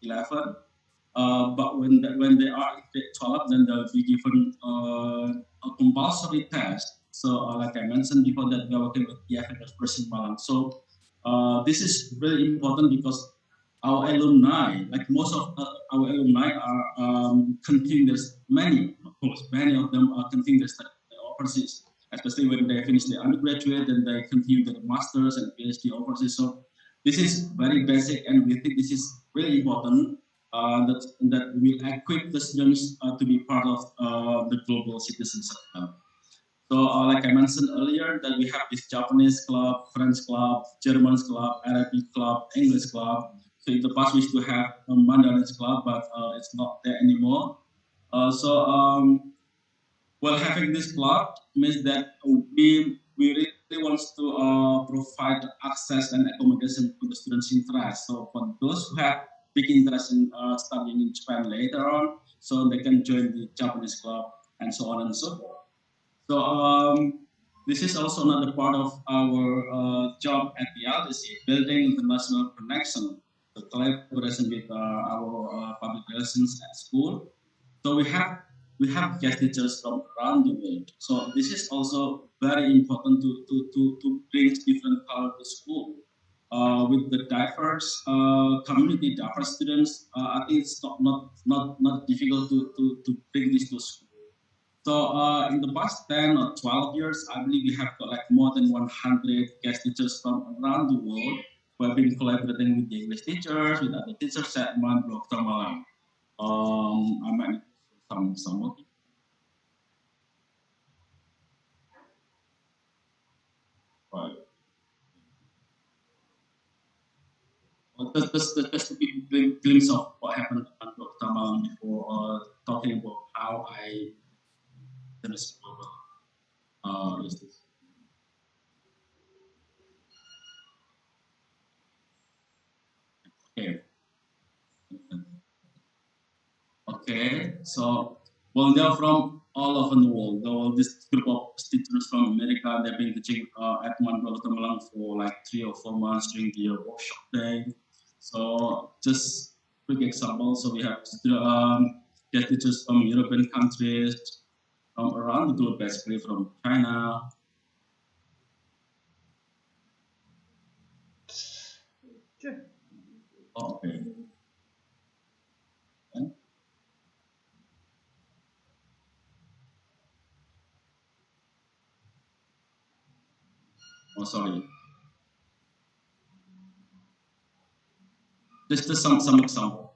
11. But when they are in grade 12, then they'll be given a compulsory test. So like I mentioned before, that we are working with the person Malang. So this is really important because our alumni, like most of our alumni, are continuing this. Many, of course, many of them are continuing their study overseas, especially when they finish their undergraduate and they continue their masters and PhD overseas. So this is very basic, and we think this is really important that will equip the students to be part of the global citizens. So, like I mentioned earlier, that we have this Japanese club, French club, German club, Arabic club, English club. So, in the past, we used to have a Mandarin club, but it's not there anymore. Well, having this club means that we really want to provide access and accommodation to the students' interest. So, for those who have big interest in studying in Japan later on, so they can join the Japanese club and so on and so forth. So this is also another part of our job at the LDC, building international connection, the collaboration with our public relations at school. So we have guest teachers from around the world. So this is also very important to bring different culture to school. With the diverse community, diverse students, I think it's not difficult to bring this to school. So in the past 10 or 12 years, I believe we have got like more than 100 guest teachers from around the world who have been collaborating with the English teachers, with other teachers at Mandrok Malang. I might some of right. Well, just a big glimpse of what happened at Mandrok Malang before talking about how I finished is this. Okay. Okay, so well, they're from all over the world. All this group of teachers from America, they've been teaching at Mandala Tamalang for like 3 or 4 months during the workshop day. So just quick example. So we have get teachers from European countries, from around the globe, basically from China. Sure. Okay. Oh, sorry. Just some example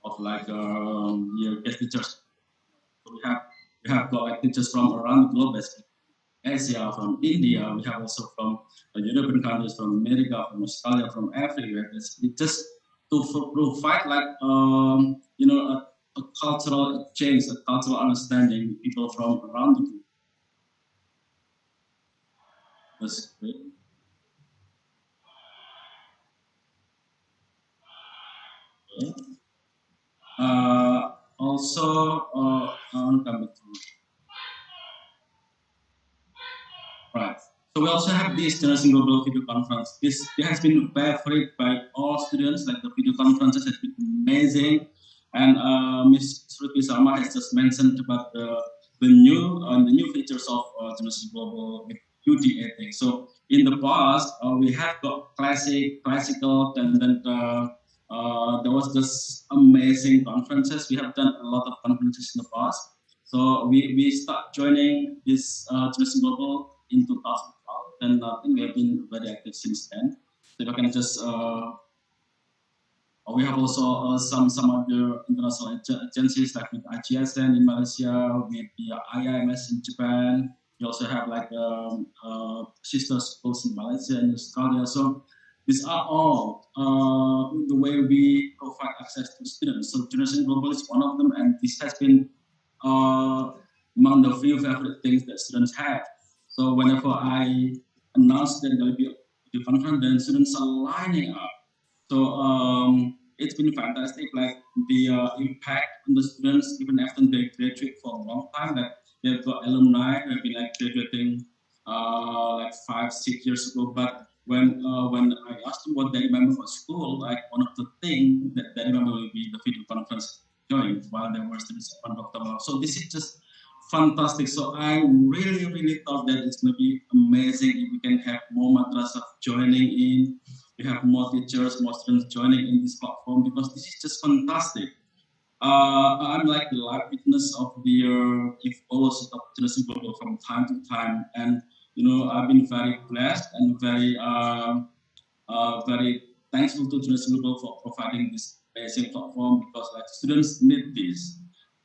of like your guest teachers. So we have got like teachers from around the globe, basically. Asia, from India. We have also from European countries, from America, from Australia, from everywhere. It's just to provide like a cultural change, a cultural understanding people from around the globe. That's great. Okay. Also, I want to come back to right. So we also have this Generation Global Video Conference. This has been favorite by all students. Like the video conferences has been amazing, and Ms. Shruti Sama has just mentioned about the new features of Generation Global with UDA thing. So in the past, we have got classical, and then there was this amazing conferences. We have done a lot of conferences in the past. So we start joining this Generation Global in 2012, and I think we have been very active since then. So if I can just, we have also some other international agencies like with IGSN in Malaysia, with the IIMS in Japan. We also have like sister schools in Malaysia and Australia. So these are all the way we provide access to students. So Generation Global is one of them, and this has been uh, among the few favorite things that students have. So whenever I announce that there will be a conference, then students are lining up. So it's been fantastic, like the impact on the students, even after they graduate for a long time. Like they've got alumni who have been like graduating like 5, 6 years ago, but when I asked them what they remember from school, like one of the things that they remember will be the video conference joined while they were students at Dr. Mal. So this is just fantastic. So I really thought that it's going to be amazing if we can have more madrasah joining in. We have more teachers, more students joining in this platform because this is just fantastic. I'm like the live witness of the evolution of Generation Global from time to time, and I've been very blessed and very thankful to Generation Global for providing this amazing platform because like students need this.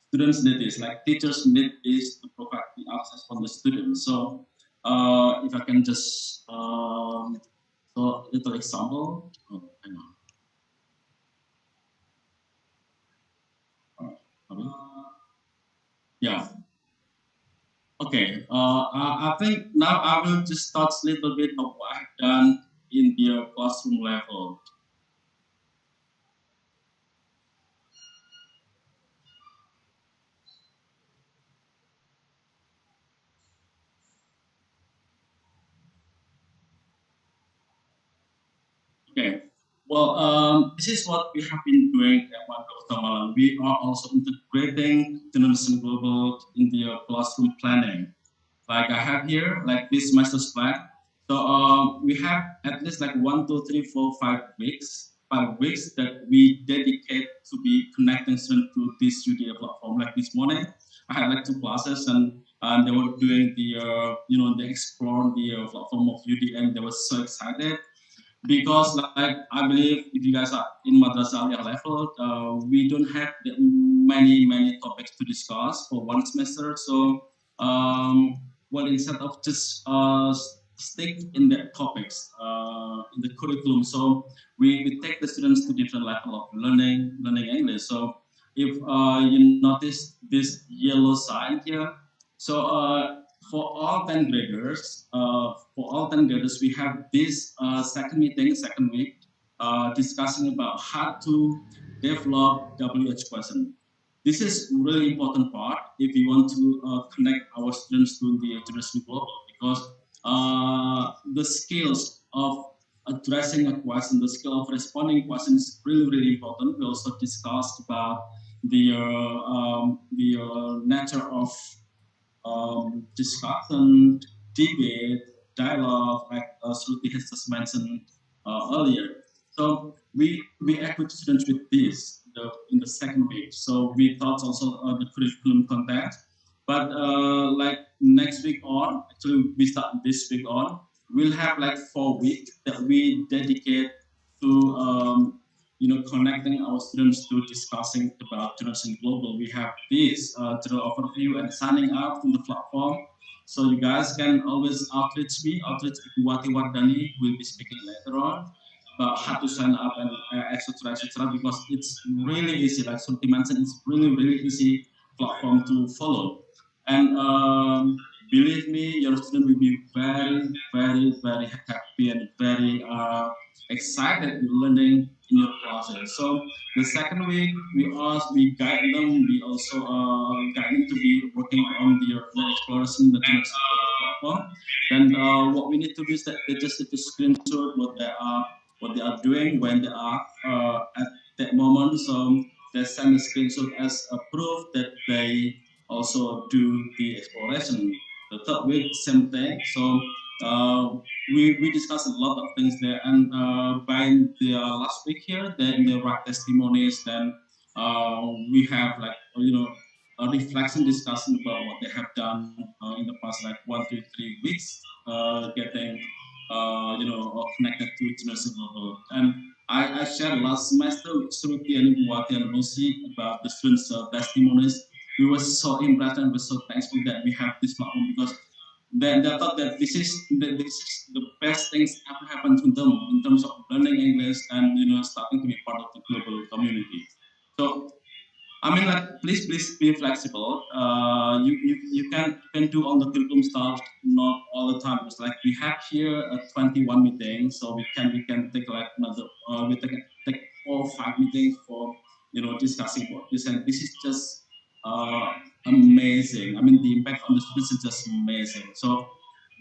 Students need this, like teachers need this to provide the access for the students. So if I can just so little example. Oh, hang on. Yeah. Okay. I think now I will just touch a little bit of what I've done in the classroom level. Okay. Well, this is what we have been doing at Dr. Malan. We are also integrating journalism global in the classroom planning. Like I have here, like this master's plan. So we have at least like 1, 2, 3, 4, 5 weeks, 5 weeks that we dedicate to be connecting students to this UDA platform. Like this morning, I had like 2 classes and they were doing they explored the platform of UDA and they were so excited because like I believe if you guys are in madrasah level, we don't have many topics to discuss for one semester. So well, instead of just stick in the topics in the curriculum, so we take the students to different level of learning English. So if you notice this yellow sign here, so for all 10 graders, we have this second meeting, second week, discussing about how to develop WH question. This is really important part if you want to connect our students to the international global because the skills of addressing a question, the skill of responding questions is really important. We also discussed about the nature of discussion, debate, dialogue, like Shruti has just mentioned earlier. So we equip students with this in the second week. So we thought also the curriculum content, but like next week on, actually we start this week on, we'll have like 4 weeks that we dedicate to connecting our students to discussing about Generation Global. We have this general overview and signing up to the platform. So you guys can always outreach me, outreach Wati Wardani will be speaking later on about how to sign up and etc. Because it's really easy. Like Surti mentioned, it's really easy platform to follow. And believe me, your student will be very happy and very excited learning in your process. So the second week, we guide them. We also guide them to be working on the exploration the next platform. Then what we need to do is that they just need to screenshot what they are doing when they are at that moment. So they send a screenshot as a proof that they also do the exploration. The third week, same thing. So we discussed a lot of things there, and by the last week here, then the write testimonies. Then we have like a reflection discussion about what they have done in the past like 1 to 3 weeks, getting connected to international level. And I shared last semester with Sruti and Buati and Lucy about the students' testimonies. We were so impressed and we're so thankful that we have this platform because then they thought that this is the best things ever happened to them in terms of learning English and starting to be part of the global community. So I mean, like, please be flexible. You can do all the curriculum stuff, not all the time. It's like we have here a 21 meeting, so we can take like another we take 4 or 5 meetings for discussing what this, and this is just uh, amazing. I mean, the impact on the students is just amazing. So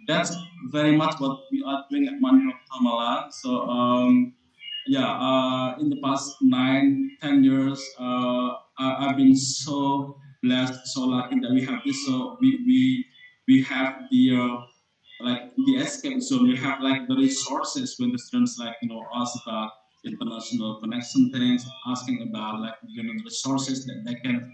that's very much what we are doing at Mandra Tamala. So yeah, in the past 9, 10 years, I've been so blessed, so lucky that we have this. So we have the like the escape zone. We have like the resources when the students like ask about international connection things, asking about like the resources that they can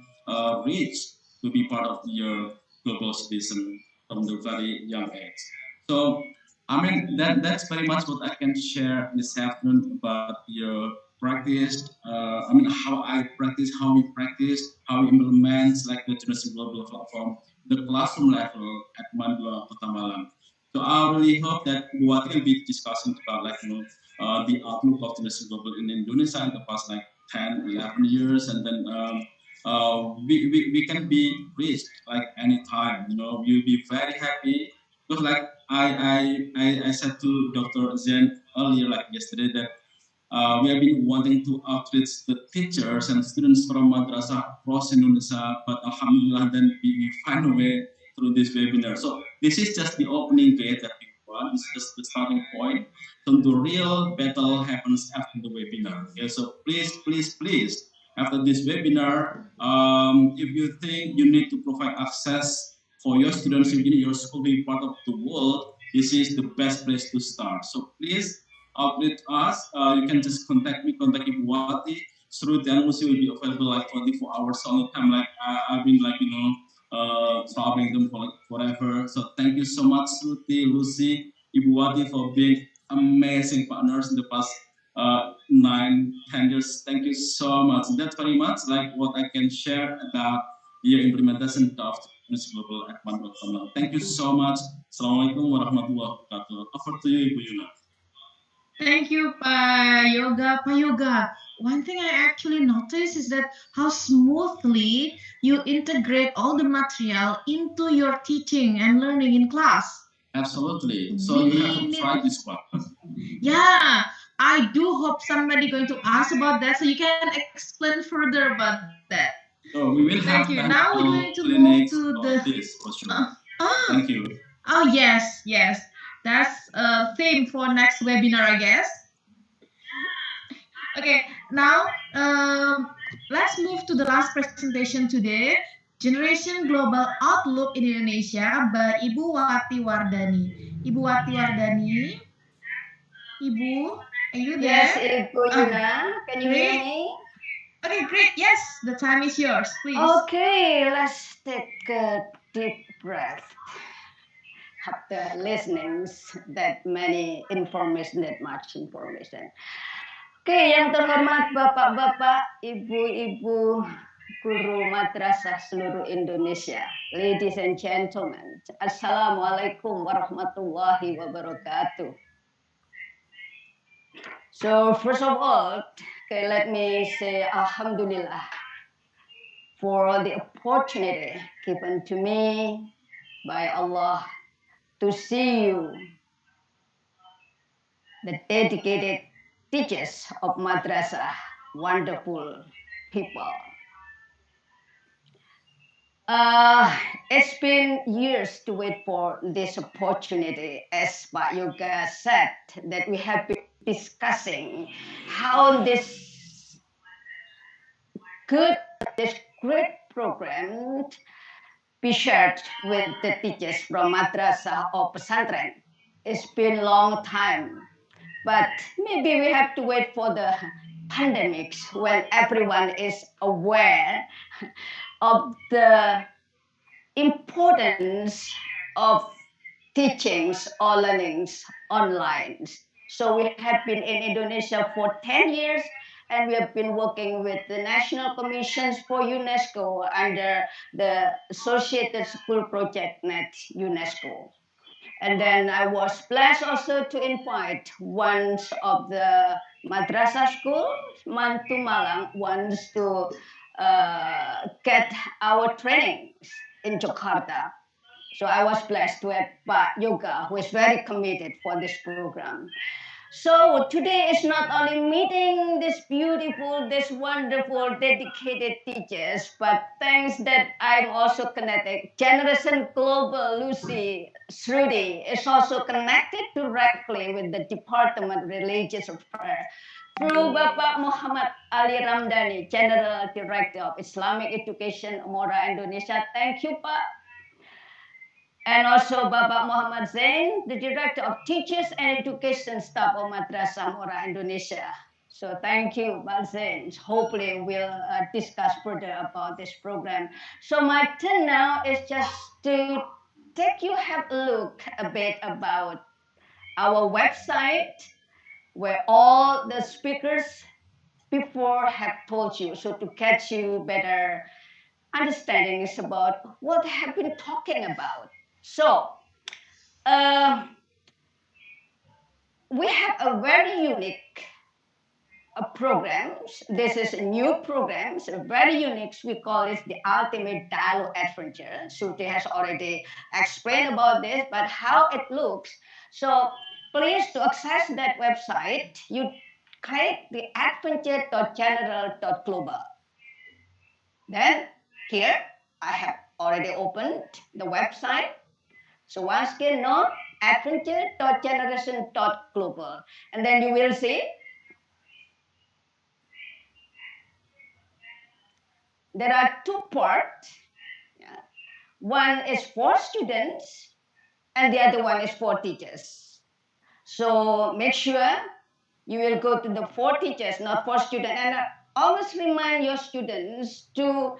reach to be part of the global citizen from the very young age. So I mean that's very much what I can share this afternoon about your practice. I mean how I practice, how we practice, how we implement like the Generation Global platform, the classroom level at Mandua Kota Malang. So I really hope that what will be discussing about like the outlook of Generation Global in Indonesia in the past like 10, 11 years, and then we can be reached like anytime. We'll be very happy because like I said to Dr. Zen earlier, like yesterday, that we have been wanting to outreach the teachers and students from madrasah across Indonesia, but alhamdulillah, then we find a way through this webinar. So this is just the opening gate that we want. This is just the starting point. So the real battle happens after the webinar. Okay, so please, please, please, after this webinar, if you think you need to provide access for your students in your school being part of the world, this is the best place to start. So please outreach us. You can just contact Ibu Wati. Through the NMC will be available like 24 hours all the time. Like I've been like traveling them for like forever. So thank you so much, Ruti, Lucy, Ibu Wati, for being amazing partners in the past 9, 10 years. Thank you so much. That's very much like what I can share about the implementation of Business Global at One.com. Thank you so much. Assalamualaikum warahmatullahi wabarakatuh. Over to you, Ibu Yuna. Thank you, Pa Yoga. Pa Yoga, one thing I actually noticed is that how smoothly you integrate all the material into your teaching and learning in class. Absolutely. So you have to try this one. Yeah, I do hope somebody going to ask about that, so you can explain further about that. So we will Thank have you. Now we're going to move clinics to the. about this for sure. Thank you. Oh yes, yes. That's a theme for next webinar, I guess. Okay, now let's move to the last presentation today, Generation Global Outlook in Indonesia by Ibu Wati Wardani. Ibu Wati Wardani, Ibu, are you there? Yes, Ibu Yuna, can you hear me? Okay, great. Yes, the time is yours, please. Okay, let's take a deep breath after listening that many information, that much information. Oke, yang terhormat Bapak-bapak, Ibu-ibu, guru madrasah seluruh Indonesia, ladies and gentlemen, Assalamualaikum warahmatullahi wabarakatuh. So first of all, okay, let me say Alhamdulillah for the opportunity given to me by Allah to see you, the dedicated teachers of madrasah, wonderful people. It's been years to wait for this opportunity, as Pak Yoga said, that we have been discussing how this great program be shared with the teachers from madrasah or pesantren. It's been a long time, but maybe we have to wait for the pandemics when everyone is aware of the importance of teachings or learnings online. So we have been in Indonesia for 10 years, and we have been working with the National Commissions for UNESCO under the Associated School Project Net UNESCO. And then I was blessed also to invite one of the madrasah school, Mantu Malang, wants to get our trainings in Jakarta. So I was blessed to have Pak Yoga, who is very committed for this program. So today is not only meeting this beautiful, this wonderful, dedicated teachers, but thanks that I'm also connected. Generation Global Lucy Shruti is also connected directly with the Department of Religious Affairs through Bapak Muhammad Ali Ramdhani, General Director of Islamic Education, Mora Indonesia. Thank you, Pak. And also Bapak Muhammad Zain, the Director of Teachers and Education Staff of Madrasah Mora Indonesia. So thank you, Pak Zain. Hopefully we'll discuss further about this program. So my turn now is just to take you have a look a bit about our website, where all the speakers before have told you, so to catch you better understanding is about what I have been talking about. So we have a very unique programs. This is a new program, so very unique. We call it the Ultimate Dialogue Adventure. Shruti has already explained about this, but how it looks. So please, to access that website, you click the adventure.general.global. Then here I have already opened the website. So once again, note adventure.generation.global. And then you will see there are two parts. Yeah. One is for students and the other one is for teachers. So make sure you will go to the for teachers, not for students. And always remind your students to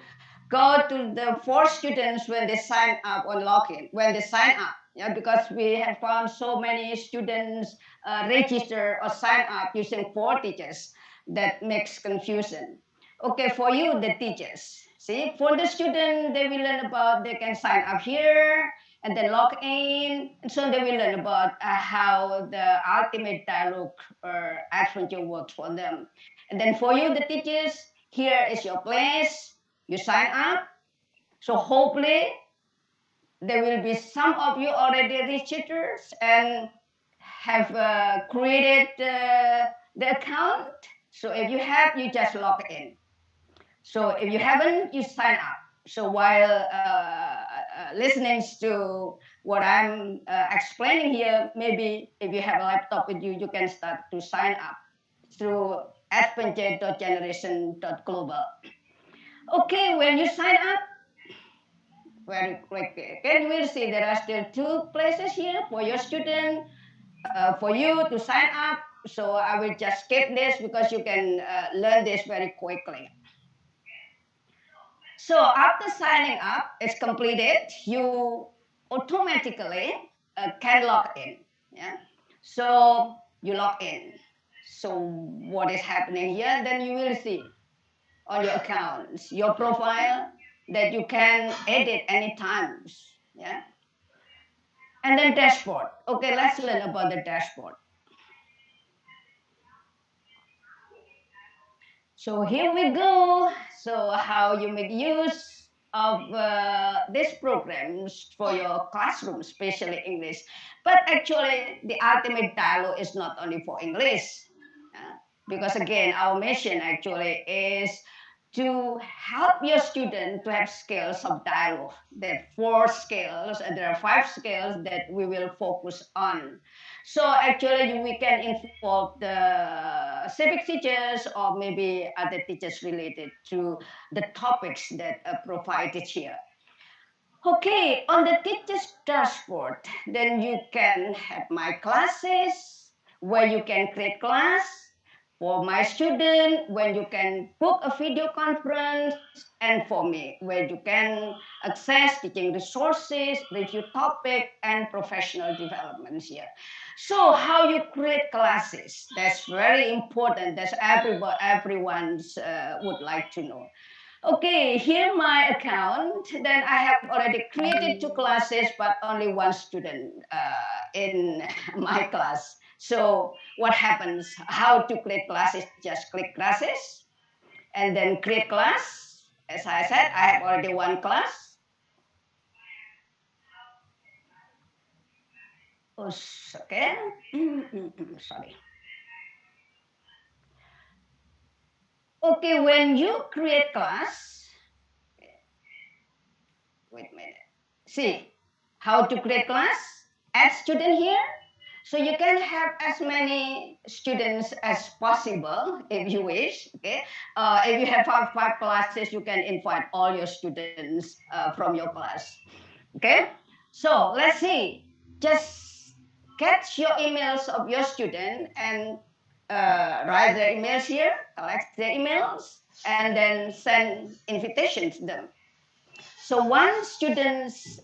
go to the for students when they sign up on login, when they sign up. Yeah, because we have found so many students register or sign up using for teachers. That makes confusion. Okay, for you, the teachers. See, for the student, they will learn about, they can sign up here and then log in. And so they will learn about how the ultimate dialogue or adventure works for them. And then for you, the teachers, here is your place. You sign up. So hopefully there will be some of you already registered and have created the account. So if you have, you just log in. So if you haven't, you sign up. So while listening to what I'm explaining here, maybe if you have a laptop with you, you can start to sign up through adventure.generation.global. Okay, when you sign up, very quickly, again, you will see there are still two places here for your student, for you to sign up. So I will just skip this because you can learn this very quickly. So after signing up, it's completed, you automatically can log in. Yeah. So you log in. So what is happening here? Then you will see on your accounts, your profile that you can edit any times. Yeah. And then dashboard. Okay, let's learn about the dashboard. So here we go. So how you make use of these programs for your classroom, especially English. But actually, the ultimate dialogue is not only for English. Because again, our mission actually is to help your student to have skills of dialogue. There are 4 skills and there are 5 skills that we will focus on. So actually we can involve the civic teachers or maybe other teachers related to the topics that are provided here. Okay, on the teacher's dashboard, then you can have my classes where you can create class for my student, when you can book a video conference, and for me, where you can access teaching resources, review topic, and professional developments here. So how you create classes, that's very important. That's everyone's would like to know. Okay, here my account. Then I have already created 2 classes, but only 1 student in my class. So what happens? How to create classes? Just click classes and then create class. As I said, I have already 1 class. Oh, okay. Sorry. Okay, when you create class, wait a minute. See how to create class? Add student here. So you can have as many students as possible if you wish. Okay, if you have five classes, you can invite all your students from your class. Okay, so let's see. Just catch your emails of your student and write their emails here, collect their emails, and then send invitations to them. So once students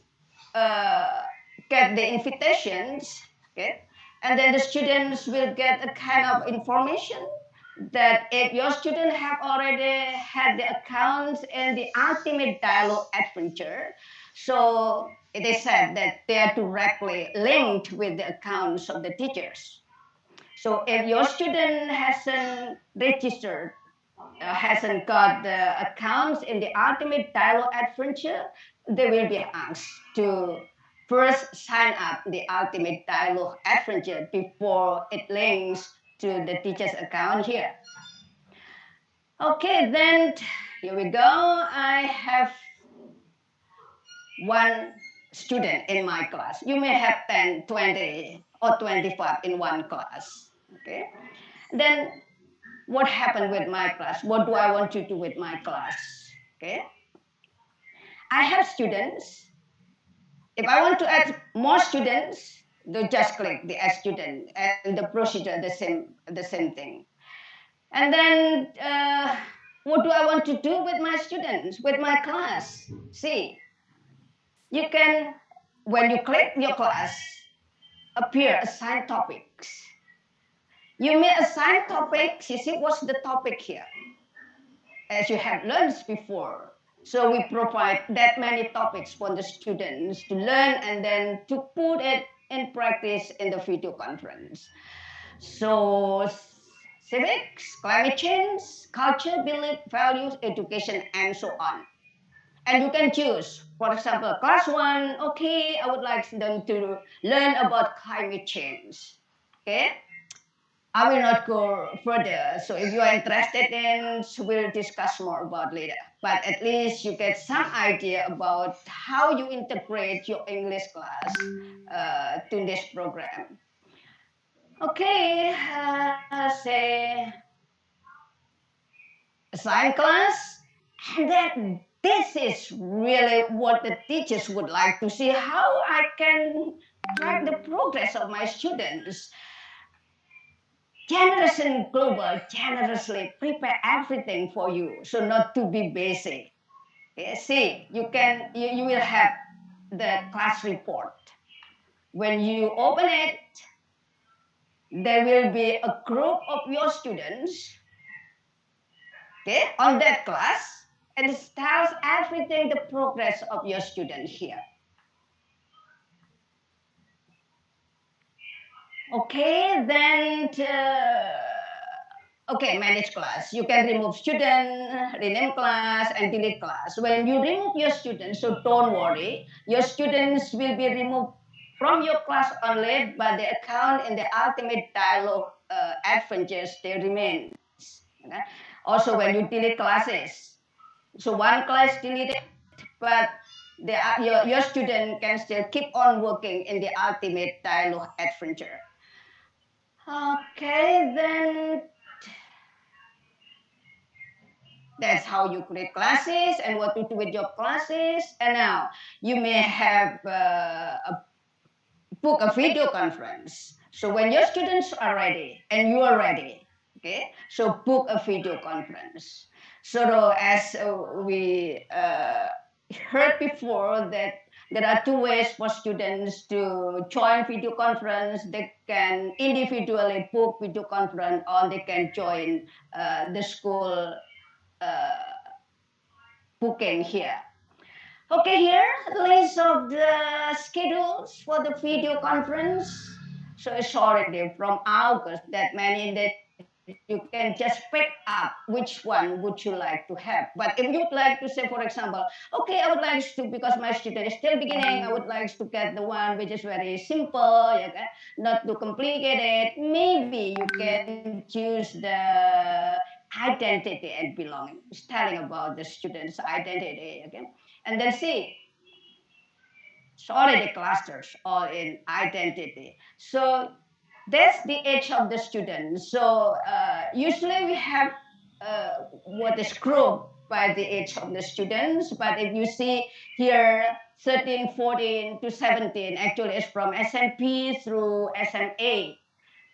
uh, get the invitations, okay, and then the students will get a kind of information that if your student have already had the accounts in the Ultimate Dialogue Adventure, so it is said that they are directly linked with the accounts of the teachers. So if your student hasn't registered, hasn't got the accounts in the Ultimate Dialogue Adventure, they will be asked to first sign up the Ultimate Dialogue Adventure before it links to the teacher's account here. Okay, then here we go. I have one student in my class. You may have 10, 20, or 25 in one class. Okay. Then what happened with my class? What do I want to do with my class? Okay. I have students. If I want to add more students, they just click the add student and the procedure the same thing. And then what do I want to do with my students, with my class? See, you can, when you click your class, appear assign topics. You may assign topics. You see what's the topic here? As you have learned before. So we provide that many topics for the students to learn and then to put it in practice in the video conference. So civics, climate change, culture, belief, values, education, and so on. And you can choose, for example, class 1, okay, I would like them to learn about climate change. Okay, I will not go further. So if you are interested in, we'll discuss more about later. But at least you get some idea about how you integrate your English class to this program. Okay, say assign class, and then this is really what the teachers would like to see, how I can track the progress of my students. Generation Global generously prepare everything for you, so not to be basic. See, you will have the class report. When you open it, there will be a group of your students, okay, on that class, and it tells everything the progress of your student here. Okay, then okay, manage class. You can remove student, rename class, and delete class. When you remove your students, so don't worry, your students will be removed from your class only, but the account in the Ultimate Dialogue Adventure still remains. Okay? Also, when you delete classes, so one class deleted, but your student can still keep on working in the Ultimate Dialogue Adventure. Okay, then that's how you create classes and what to do with your classes. And now you may have book a video conference. So when your students are ready and you are ready, okay, so book a video conference. So as we heard before that there are two ways for students to join video conference. They can individually book video conference or they can join the school booking here. Okay, here the list of the schedules for the video conference. So it's already from August that many that you can just pick up which one would you like to have. But if you'd like to say, for example, okay, I would like to, because my student is still beginning, I would like to get the one which is very simple, not too complicated. Maybe you can choose the identity and belonging. It's telling about the student's identity again. And then C, it's already clusters all in identity. So that's the age of the student. So usually we have what is grouped by the age of the students. But if you see here, 13, 14 to 17 actually is from SMP through SMA.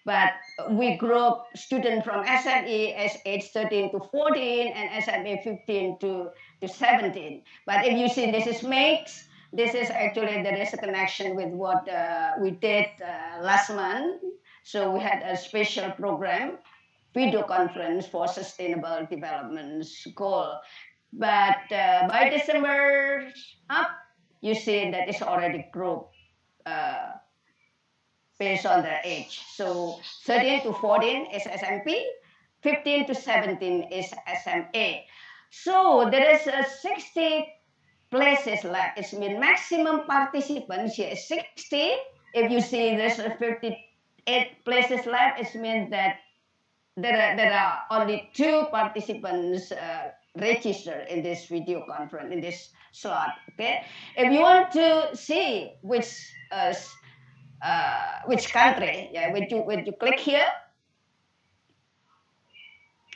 But we group students from SME as age 13 to 14 and SMA 15 to 17. But if you see this is mixed, this is actually, there is a connection with what we did last month. So we had a special program, video conference for sustainable development goal. But by December up, you see that it's already grouped based on their age. So 13 to 14 is SMP, 15 to 17 is SMA. So there is a 60 places left. It means maximum participants here is 60. If you see there's 58 places left, it means that there are only 2 participants registered in this video conference, in this slot. Okay, if you want to see which country, yeah, when you click here,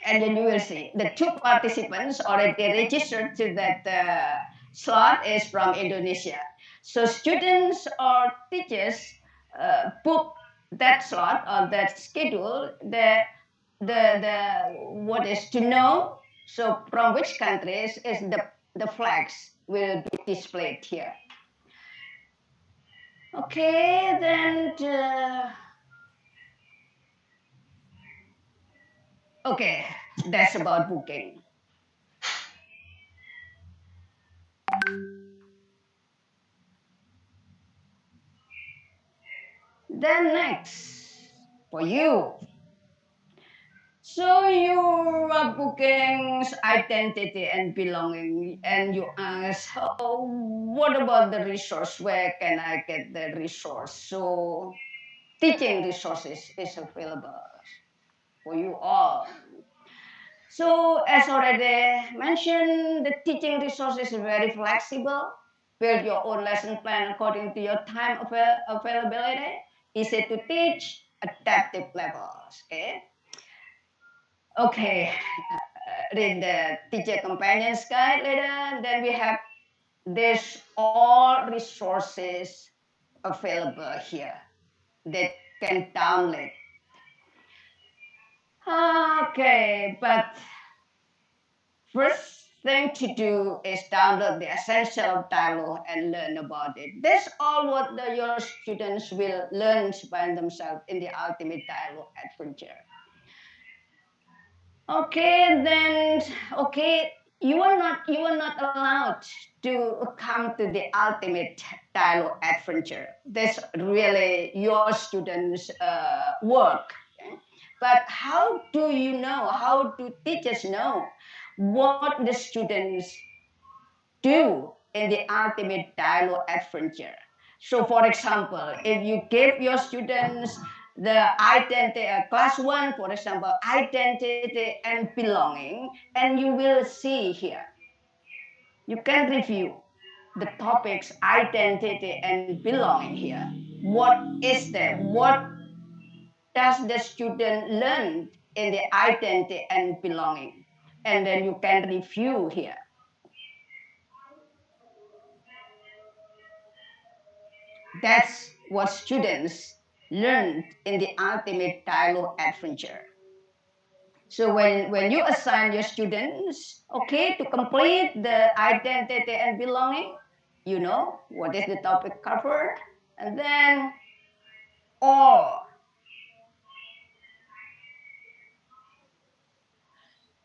and then you will see the 2 participants already registered to that slot is from Indonesia. So students or teachers book that slot or that schedule. The what is to know. So from which countries is the flags will be displayed here. Okay, then okay, that's about booking. Then next, for you. So your bookings, identity and belonging, and you ask, oh, what about the resource? Where can I get the resource? So teaching resources is available for you all. So as already mentioned, the teaching resources is very flexible. Build your own lesson plan according to your time availability. Easy to teach, adaptive levels. Okay, read the teacher companions guide later. Then we have this all resources available here that can download. Okay, but first thing to do is download the essential dialogue and learn about it. That's all what your students will learn by themselves in the ultimate dialogue adventure. Okay, then you are not allowed to come to the ultimate dialogue adventure. That's really your students' work. Okay? But how do you know? How do teachers know what the students do in the ultimate dialogue adventure? So, for example, if you give your students the identity, class 1, for example, identity and belonging, and you will see here, you can review the topics identity and belonging here. What is there? What does the student learn in the identity and belonging? And then you can review here. That's what students learned in the ultimate dialogue adventure. So when you assign your students, to complete the identity and belonging, you know what is the topic covered, and then all.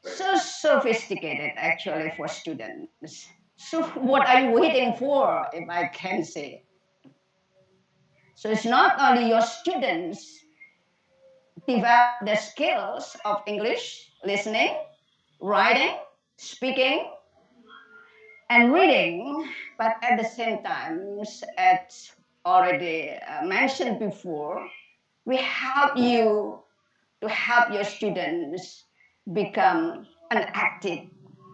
So sophisticated actually for students. So what are you waiting for, if I can say? So it's not only your students develop the skills of English, listening, writing, speaking, and reading, but at the same time, as already mentioned before, we help you to help your students become an active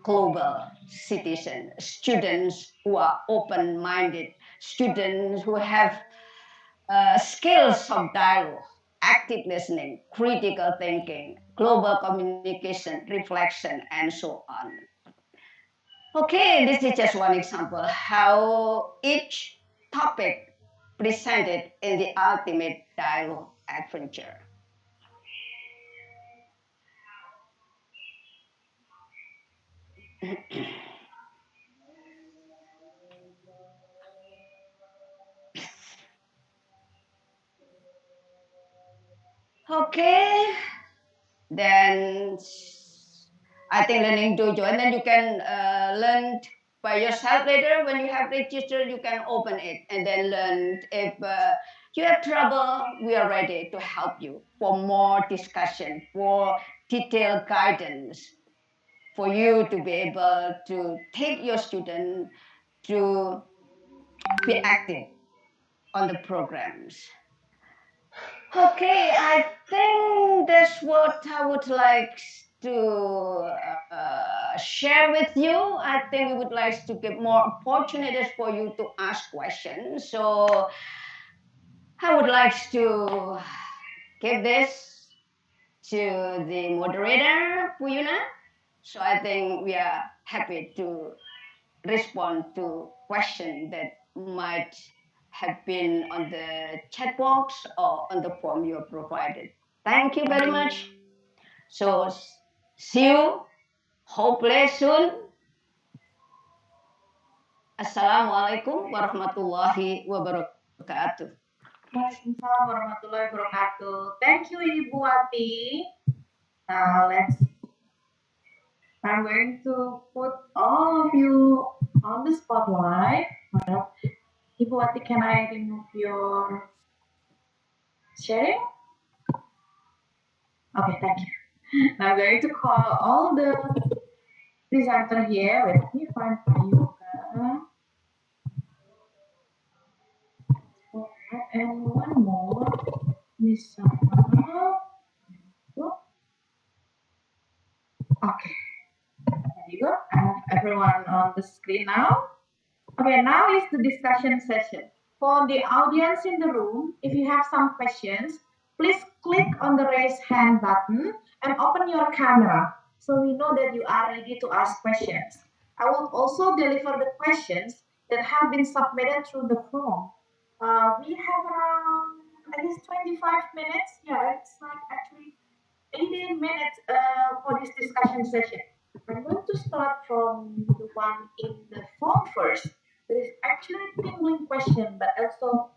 global citizen, students who are open-minded, students who have skills of dialogue, active listening, critical thinking, global communication, reflection, and so on. Okay, this is just one example how each topic presented in the ultimate dialogue adventure. Okay, then I think learning dojo, and then you can learn by yourself later. When you have registered, you can open it and then learn. If you have trouble, we are ready to help you for more discussion, for detailed guidance, for you to be able to take your student to be active on the programs. Okay, I think that's what I would like to share with you. I think we would like to give more opportunities for you to ask questions. So I would like to give this to the moderator, Puyuna. So I think we are happy to respond to questions that might have been on the chat box or on the form you have provided. Thank you very much. So see you hopefully soon. Assalamualaikum warahmatullahi wabarakatuh. Waalaikumsalam warahmatullahi wabarakatuh. Thank you, Ibu Wati. I'm going to put all of you on the spotlight. Ibu Wati, can I remove your sharing? Okay, thank you. Now I'm going to call all the presenter here. Wait, let me find Payuka. And one more, Miss Sarah. Okay, there you go. I have everyone on the screen now. Okay, now is the discussion session. For the audience in the room, if you have some questions, please click on the raise hand button and open your camera so we know that you are ready to ask questions. I will also deliver the questions that have been submitted through the form. We have around at least 25 minutes. Yeah, it's like actually 18 minutes for this discussion session. I'm going to start from the one in the form first. There is actually a tingling question, but also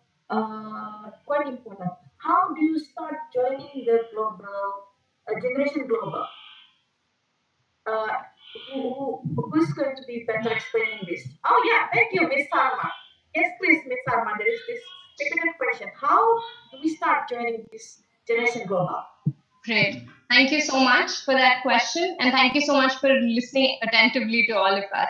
quite important. How do you start joining the global generation global? Who's going to be better explaining this? Oh yeah, thank you, Miss Sarma. Yes, please, Miss Sarma. There is this specific question. How do we start joining this generation global? Great. Thank you so much for that question, and thank you so much for listening attentively to all of us.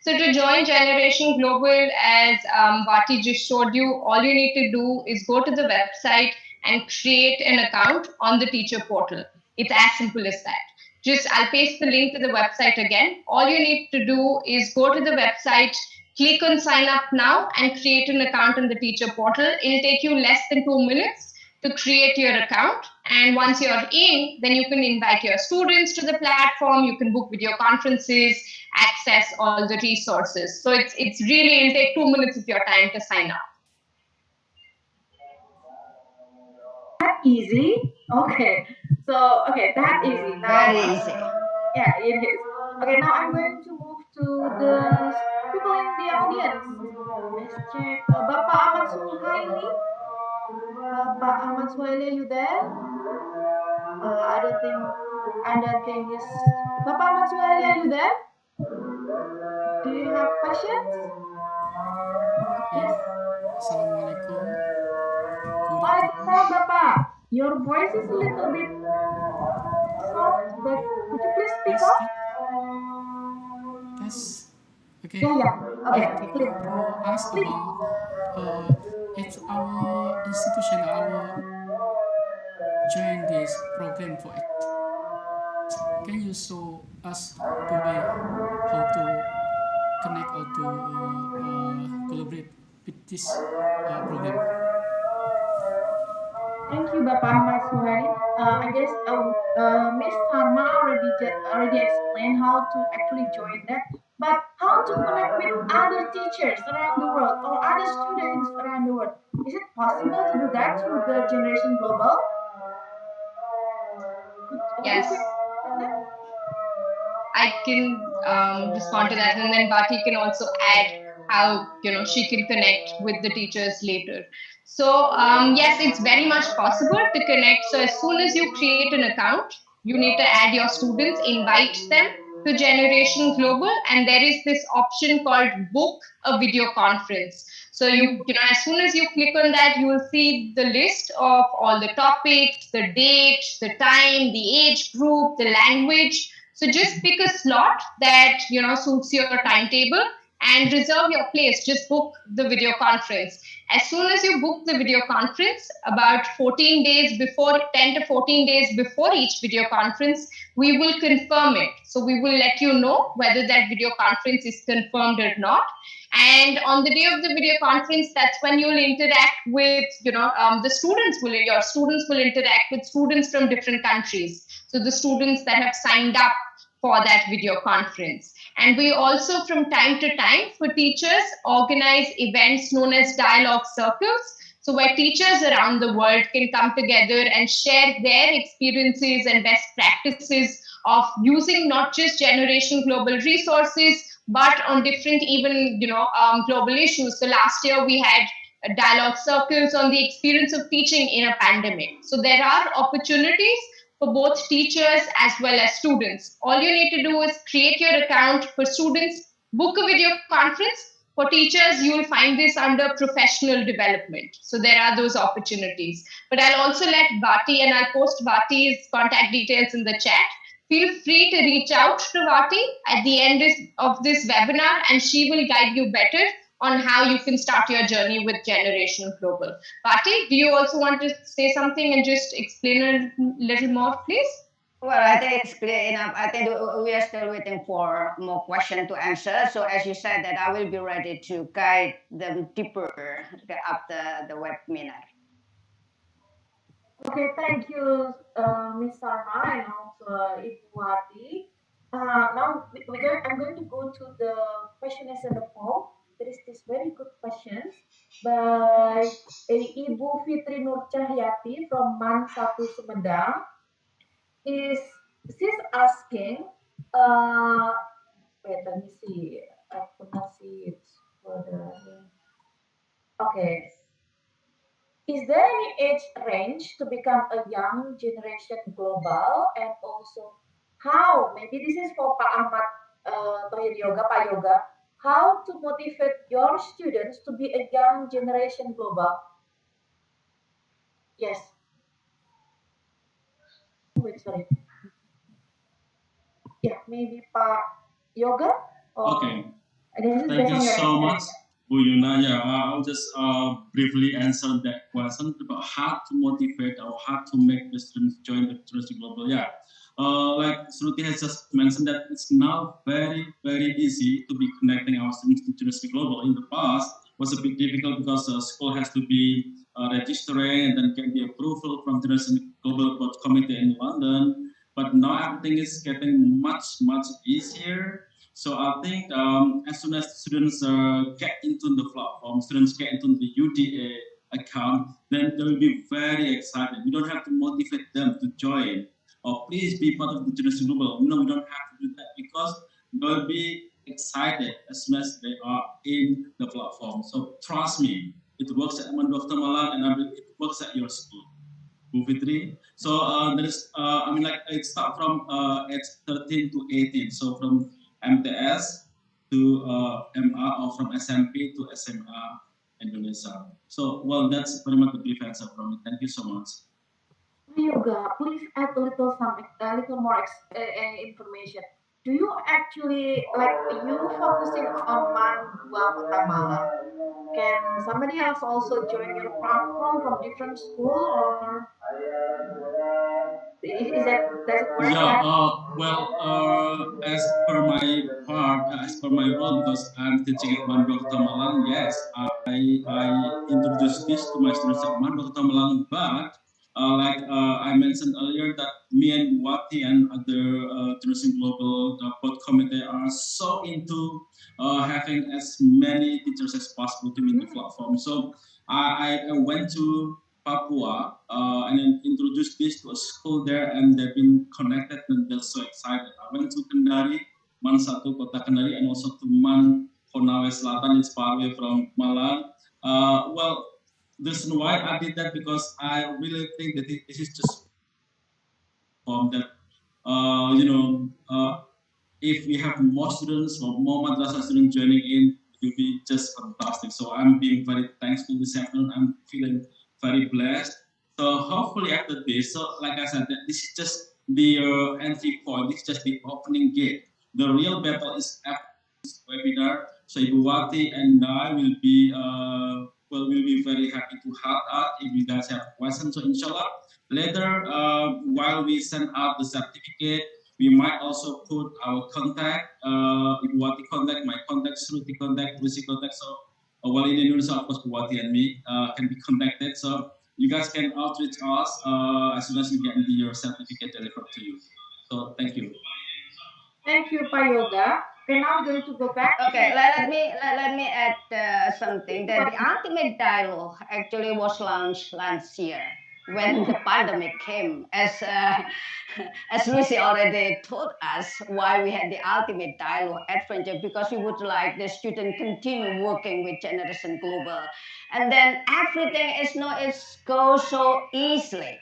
So to join Generation Global, as Vati just showed you, all you need to do is go to the website and create an account on the teacher portal. It's as simple as that. I'll paste the link to the website again. All you need to do is go to the website, click on sign up now, and create an account on the teacher portal. It'll take you less than 2 minutes to create your account. And once you're in, then you can invite your students to the platform, you can book video conferences, access all the resources. So it's really, it'll take 2 minutes of your time to sign up. That easy? Okay. So, okay, that easy. Very easy. Yeah, it is. Okay, now I'm going to move to the people in the audience. Let's check. Bapak Ahmad Suhaili. Bapak Ahmad Suhaili, are you there? I don't think yes. Bapak Ahmad Suhaili, are you there? Do you have questions? Yes. Assalamualaikum. Waalaikumsalam, Bapak. Your voice is a little bit soft, but could you please speak up? Yes. Okay. Yeah. Okay, please. Ask about it's our institution, our join this program for can you show us the way how to connect or to collaborate with this program? Thank you, Bapak Ahmad Suhairi. I guess Miss Sarma already explained how to actually join that. But how to connect with other teachers around the world or other students around the world? Is it possible to do that through the Generation Global? Yes, I can respond to that, and then Bati can also add how she can connect with the teachers later. So yes, it's very much possible to connect. So as soon as you create an account, you need to add your students, invite them to Generation Global, and there is this option called Book a Video Conference. So as soon as you click on that, you will see the list of all the topics, the date, the time, the age group, the language. So just pick a slot that suits your timetable and reserve your place. Just book the video conference. As soon as you book the video conference, about 14 days before, 10 to 14 days before each video conference, we will confirm it. So we will let you know whether that video conference is confirmed or not. And on the day of the video conference, that's when you'll interact with, your students will interact with students from different countries. So the students that have signed up for that video conference. And we also, from time to time, for teachers, organize events known as dialogue circles. So where teachers around the world can come together and share their experiences and best practices of using not just Generation Global resources, but on different even global issues. So last year we had dialogue circles on the experience of teaching in a pandemic. So there are opportunities for both teachers as well as students. All you need to do is create your account. For students, book a video conference. For teachers, you will find this under professional development. So there are those opportunities. But I'll also let Bati, and I'll post Bati's contact details in the chat. Feel free to reach out to Bati at the end of this webinar, and she will guide you better on how you can start your journey with Generation Global. Bati, do you also want to say something and just explain a little more, please? Well, I think it's clear enough. I think we are still waiting for more questions to answer. So as you said, that I will be ready to guide them deeper after the webinar. Okay, thank you, Ms. Sarma and also Ibu Wati. Now I'm going to go to the questionnaires in the form. There is this very good questions by Ibu Fitri Nur Cahyati from Man 1 Sumedang. She's asking, wait, let me see. I could not see it further. Okay. Is there any age range to become a young generation global? And also, how, maybe this is for Pak Ahmad Tohir Yoga, Pak Yoga, how to motivate your students to be a young generation global? Yes. Wait, sorry. Yeah, maybe Pak Yoga? Okay. Thank you so much, Bu Yuna. Yeah, I'll just briefly answer that question about how to motivate or how to make the students join the Generation Global. Yeah, like Shruti has just mentioned that it's now very, very easy to be connecting our students to Generation Global. In the past, was a bit difficult because school has to be registering and then get the approval from Generation Global Board Committee in London. But now everything is getting much, much easier. So I think as soon as students get into the platform, students get into the UDA account, then they will be very excited. We don't have to motivate them to join or please be part of the Generation Global. No, we don't have to do that because they'll be excited as soon as they are in the platform. So trust me, it works at Dr. Malang and it works at your school. Fitri. So there's, it starts from age 13 to 18. So from MTS to MA or from SMP to SMA Indonesia. So, well, that's pretty much the brief answer from me. Thank you so much. Yoga, please add a little more information. do you actually like you focusing on dua Kota Malang? Can somebody else also join your platform from different school, or is that does it work? Yeah, well, as per my part, as per my role, because I'm teaching at Mandua Kota Malang, yes, I introduced this to my students at Mandua Kota Malang, but I mentioned earlier that me and Wati and other Tourism Global Board Committee are so into having as many teachers as possible to meet the platform. So I went to Papua and then introduced this to a school there, and they've been connected and they're so excited. I went to Kendari, Man Satu, Kota Kendari, and also to Man Konawe Selatan. It's far away from Malang. Well, the reason why I did that because I really think that this is just from that if we have more students or more madrasah students joining in, it will be just fantastic. So I'm being very thankful this afternoon. I'm feeling very blessed. So hopefully after this, so like I said, this is just the entry point. This is just the opening gate. The real battle is after this webinar. So Ibu Wati and I will be we'll be very happy to help out if you guys have questions. So inshallah, later while we send out the certificate, we might also put our contact, Ibu contact, my contact, Shruti contact, Lucy contact. So while in Indonesia, of course, Ibu and me can be connected. So you guys can outreach us as soon as you get your certificate delivered to you. So thank you. Thank you, Pak Yoga. Okay, now I'm going to go back. Okay, let me add something. That the ultimate dialogue actually was launched last year when the pandemic came, as Lucy already told us why we had the ultimate dialogue adventure, because we would like the student continue working with Generation Global, and then everything is goes so easily.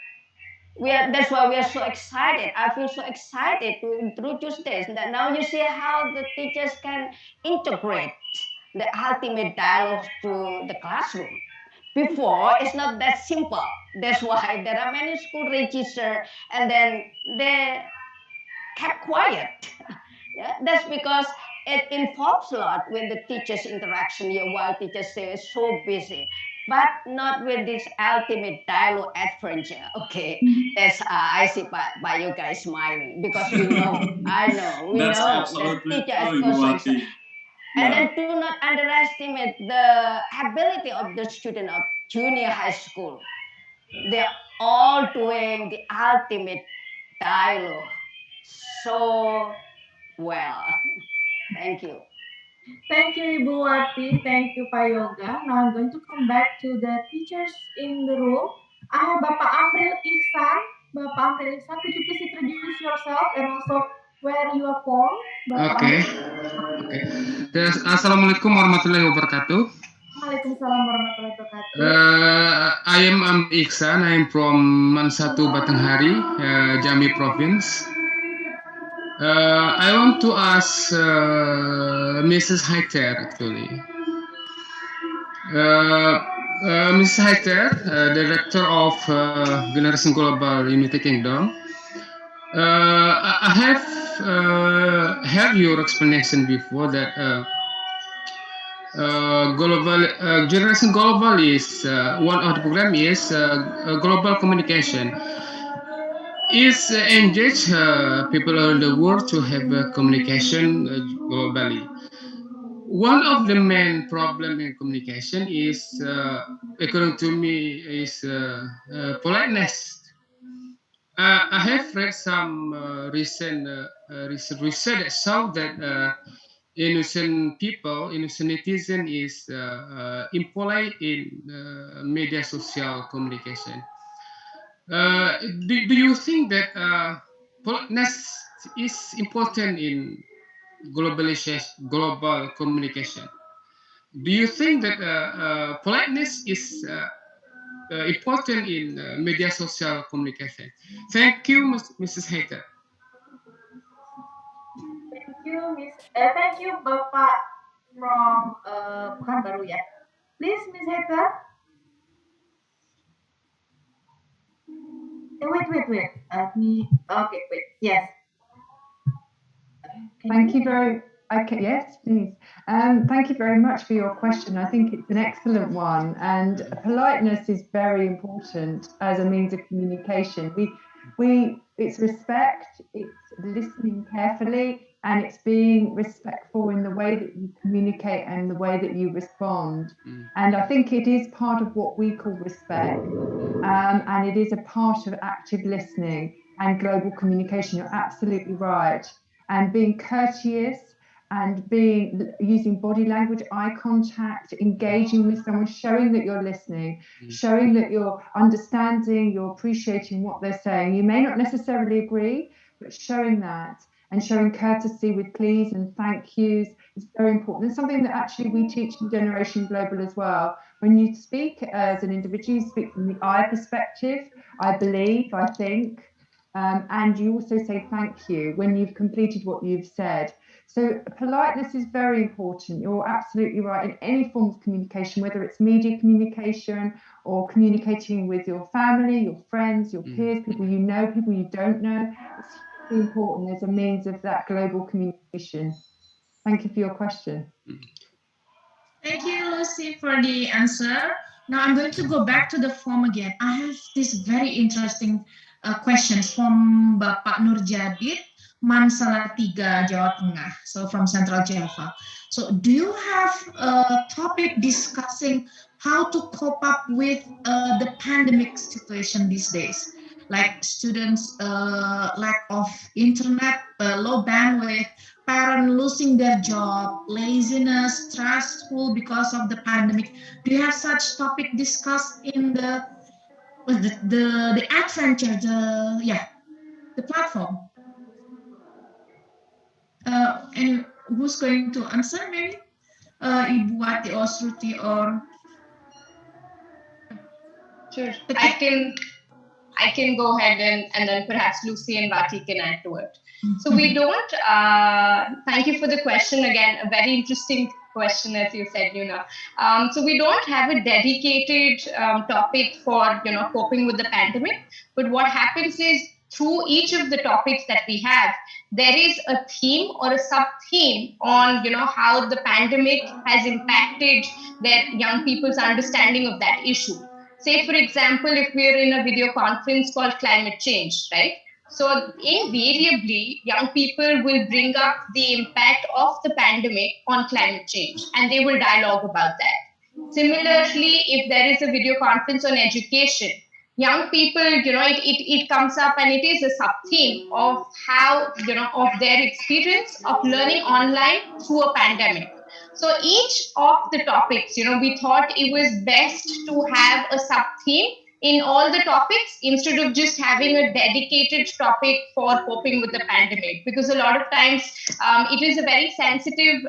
That's why we are so excited. I feel so excited to introduce this. That now you see how the teachers can integrate the ultimate dialogue to the classroom. Before, it's not that simple. That's why there are many school register and then they kept quiet. Yeah, that's because it involves a lot with the teachers' interaction here while teachers say so busy, but not with this ultimate dialogue adventure. Okay, that's I see by you guys smiling because we know, we That's know that absolutely teacher is true, Ibu so Wati. and then do not underestimate the ability of the student of junior high school. They're all doing the ultimate dialogue so well. Thank you. Thank you, Ibu Wati. Thank you, Pak Yoga. Now I'm going to come back to the teachers in the room. I have Bapak Amril Ihsan. Bapak Amril Ihsan, could you please introduce yourself and also where you are from? Okay. Assalamualaikum warahmatullahi wabarakatuh. Waalaikumsalam warahmatullahi wabarakatuh. I am Iksan. I am from Mansatu Batanghari, Jambi Province. I want to ask Mrs. Haiter actually. Mrs. Haiter, Director of Generation Global United Kingdom. I have heard your explanation before that Generation Global is one of the program is global communication. Is engage people around the world to have communication globally. One of the main problem in communication is, according to me, is politeness. I have read some recent research that show that innocent people, innocent netizen is impolite in media social communication. Do you think that politeness is important in global communication? Do you think that politeness is important in media social communication? Thank you, Mrs. Hater. Thank you, Bapak from Pekanbaru ya. Please, Miss Hater. Wait. Let me. Okay, wait. Yes. Thank you very. Okay, yes, please. Thank you very much for your question. I think it's an excellent one, and politeness is very important as a means of communication. It's respect, it's listening carefully, and it's being respectful in the way that you communicate and the way that you respond. And I think it is part of what we call respect, and it is a part of active listening and global communication. You're absolutely right. And being courteous and using body language, eye contact, engaging with someone, showing that you're listening, showing that you're understanding, you're appreciating what they're saying. You may not necessarily agree, but showing that and showing courtesy with please and thank yous is very important. It's something that actually we teach in Generation Global as well. When you speak as an individual, you speak from the I perspective, I believe, I think, and you also say thank you when you've completed what you've said. So politeness is very important. You're absolutely right. In any form of communication, whether it's media communication or communicating with your family, your friends, your peers, people you know, people you don't know, it's really important as a means of that global communication. Thank you for your question. Thank you, Lucy, for the answer. Now I'm going to go back to the form again. I have this very interesting questions from Bapak Nurjadid, Salatiga, Jawa Tengah, so from Central Java. So do you have a topic discussing how to cope up with the pandemic situation these days? Like students' lack of internet, low bandwidth, parents losing their job, laziness, stressful because of the pandemic. Do you have such topic discussed in the adventure, the platform? And who's going to answer? Maybe Ibu Wati or Shruti or. Sure, I can go ahead and then perhaps Lucy and Vati can add to it. So we don't, thank you for the question again, a very interesting question as you said, Yuna. So we don't have a dedicated topic for, coping with the pandemic, but what happens is through each of the topics that we have, there is a theme or a sub-theme on, how the pandemic has impacted their young people's understanding of that issue. Say, for example, if we're in a video conference called climate change, right? So invariably, young people will bring up the impact of the pandemic on climate change, and they will dialogue about that. Similarly, if there is a video conference on education, young people, it comes up and it is a sub-theme of how, of their experience of learning online through a pandemic. So each of the topics, we thought it was best to have a sub-theme in all the topics instead of just having a dedicated topic for coping with the pandemic, because a lot of times it is a very sensitive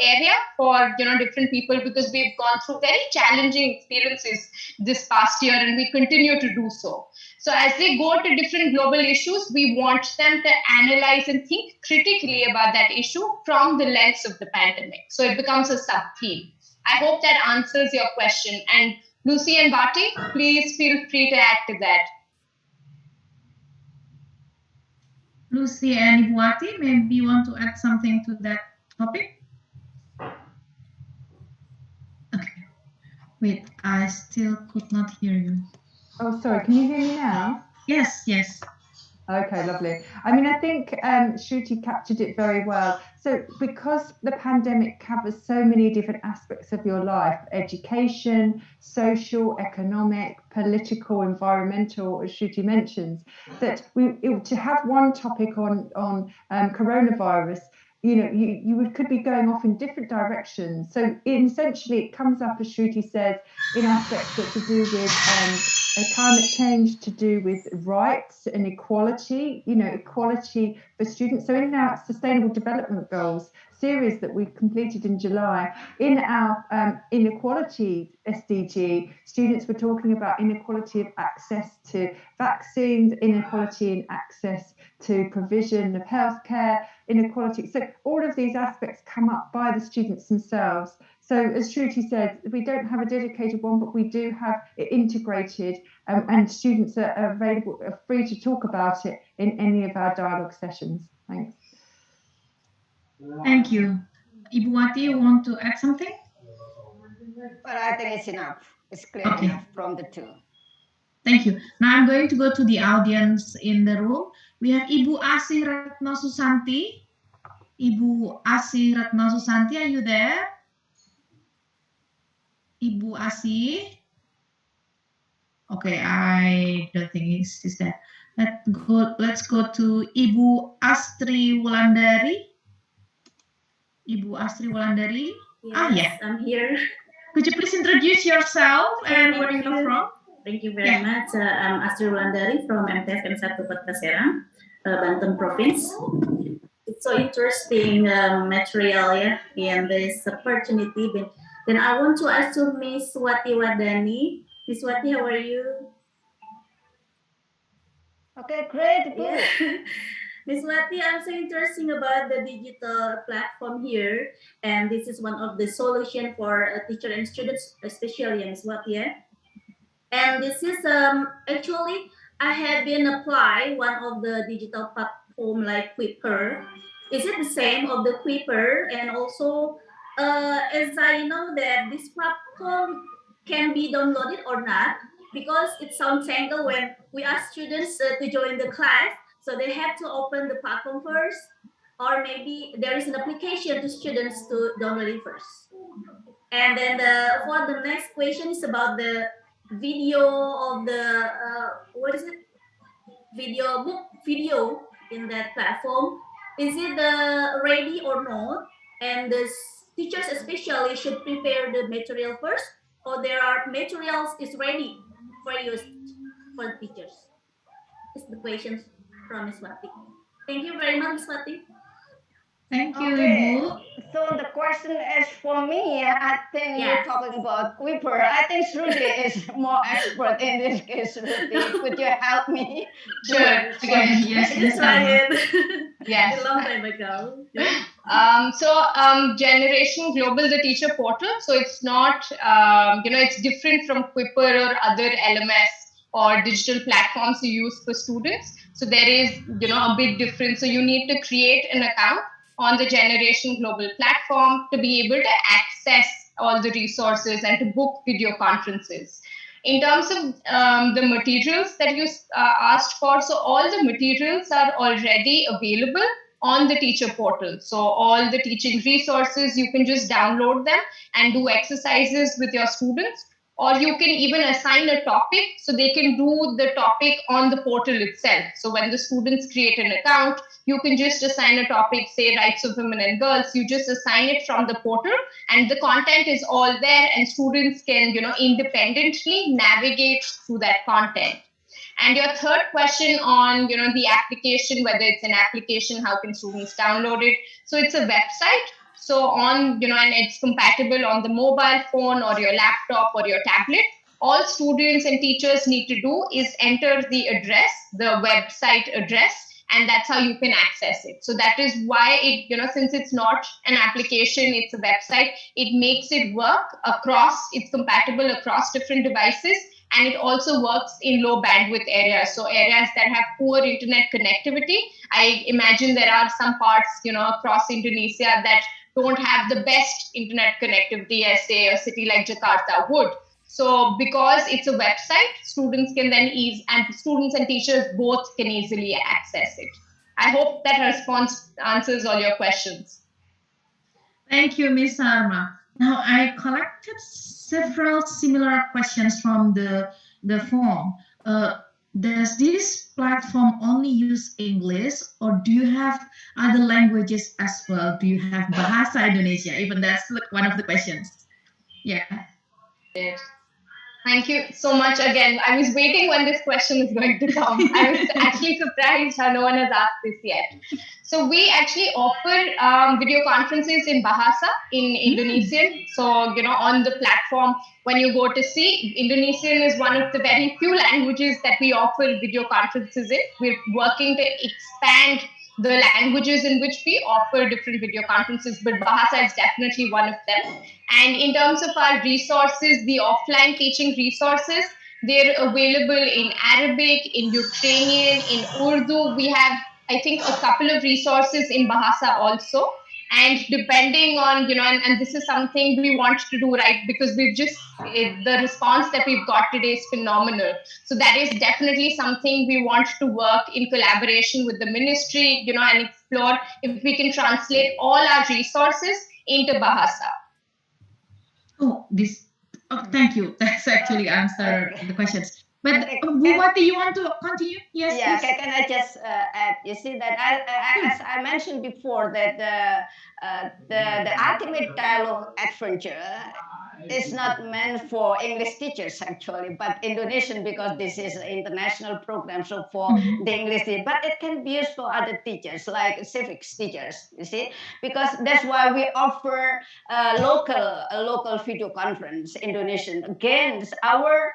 area for different people, because we've gone through very challenging experiences this past year and we continue to do so. So as they go to different global issues, we want them to analyze and think critically about that issue from the lens of the pandemic. So it becomes a sub-theme. I hope that answers your question. And Lucy and Bhatti, please feel free to add to that. Lucy and Ibuati, maybe you want to add something to that topic? Okay. Wait, I still could not hear you. Oh, sorry. Can you hear me now? Yes, yes. Okay, lovely. I mean, I think Shruti captured it very well. So because the pandemic covers so many different aspects of your life, education, social, economic, political, environmental, as Shruti mentions, that to have one topic on coronavirus, you could be going off in different directions. So essentially it comes up, as Shruti says, in aspects that to do with climate change, to do with rights and equality, equality for students. So in our Sustainable Development Goals series that we completed in July, in our inequality SDG, students were talking about inequality of access to vaccines, inequality in access to provision of healthcare, inequality. So all of these aspects come up by the students themselves. So as Shruti said, we don't have a dedicated one, but we do have it integrated, and students are free to talk about it in any of our dialogue sessions. Thanks. Thank you. Ibu Wati, you want to add something? But I think it's enough. It's clear Okay. enough from the two. Thank you. Now I'm going to go to the audience in the room. We have Ibu Asih Ratno Susanti. Ibu Asih Ratno Susanti, are you there? Ibu Asih? Okay, I don't think she's there. Let's go to Ibu Astri Wulandari. Ibu Astri Wulandari. Yes, Yeah. I'm here. Could you please introduce yourself and where you're from? Thank you very much. I'm Astri Wulandari from MTF M1 Kota Serang, Banten Province. It's so interesting material in this opportunity. Then I want to ask to Miss Wati Wardani. Miss Wati, how are you? Okay, great. Good. Yeah. Miss Wati, I'm so interesting about the digital platform here, and this is one of the solution for teacher and students, especially Miss Wati. And this is actually I have been apply one of the digital platform like Quipper. Is it the same of the Quipper? And also, as I know that this platform can be downloaded or not, because it sounds tangled when we ask students to join the class, so they have to open the platform first, or maybe there is an application to students to download it first. And then for the next question is about the video of the what is it? Video in that platform. Is it ready or not? And the teachers especially should prepare the material first, or there are materials is ready for use for teachers. It's the questions from Ms. Wati. Thank you very much, Ms. Wati. Thank you, Okay. Ibu. So the question is for me. I think you're talking about Quipper. I think Shruti is more expert in this case. Shruti, could you help me? Sure. Yes, I just tried it. Yes. A long time ago. Generation Global, the teacher portal. So it's not, it's different from Quipper or other LMS or digital platforms you use for students. So there is, a big difference. So you need to create an account on the Generation Global platform to be able to access all the resources and to book video conferences. In terms of the materials that you asked for, so all the materials are already available on the teacher portal. So all the teaching resources, you can just download them and do exercises with your students, or you can even assign a topic so they can do the topic on the portal itself. So when the students create an account, you can just assign a topic, say rights of women and girls. You just assign it from the portal and the content is all there and students can, independently navigate through that content. And your third question on, the application, whether it's an application, how can students download it? So it's a website. So on, and it's compatible on the mobile phone or your laptop or your tablet. All students and teachers need to do is enter the address, the website address, and that's how you can access it. So that is why it, since it's not an application, it's a website, it makes it work across, it's compatible across different devices. And it also works in low bandwidth areas. So areas that have poor internet connectivity. I imagine there are some parts, across Indonesia that don't have the best internet connectivity as, say, a city like Jakarta would. So because it's a website, students can then students and teachers both can easily access it. I hope that response answers all your questions. Thank you, Ms. Arma. Now, I collected several similar questions from the form. Does this platform only use English, or do you have other languages as well? Do you have Bahasa Indonesia? Even that's one of the questions. Yeah. Thank you so much again. I was waiting when this question is going to come. I was actually surprised how no one has asked this yet. So we actually offer video conferences in Bahasa, in Indonesian. So, on the platform, when you go to see, Indonesian is one of the very few languages that we offer video conferences in. We're working to expand the languages in which we offer different video conferences, but Bahasa is definitely one of them. And in terms of our resources, the offline teaching resources, they're available in Arabic, in Ukrainian, in Urdu. We have, I think, a couple of resources in Bahasa also. And depending on, and this is something we want to do, right? Because the response that we've got today is phenomenal. So that is definitely something we want to work in collaboration with the ministry, and explore if we can translate all our resources into Bahasa. Oh, thank you. That's actually answered the questions. But what do you want to continue? Yes, yeah, please. can I just add? You see that as I mentioned before, that the ultimate dialogue adventure is not meant for English teachers actually, but Indonesian, because this is an international program. So for the English, but it can be used for other teachers like civics teachers. You see, because that's why we offer a local video conference Indonesian. Again, our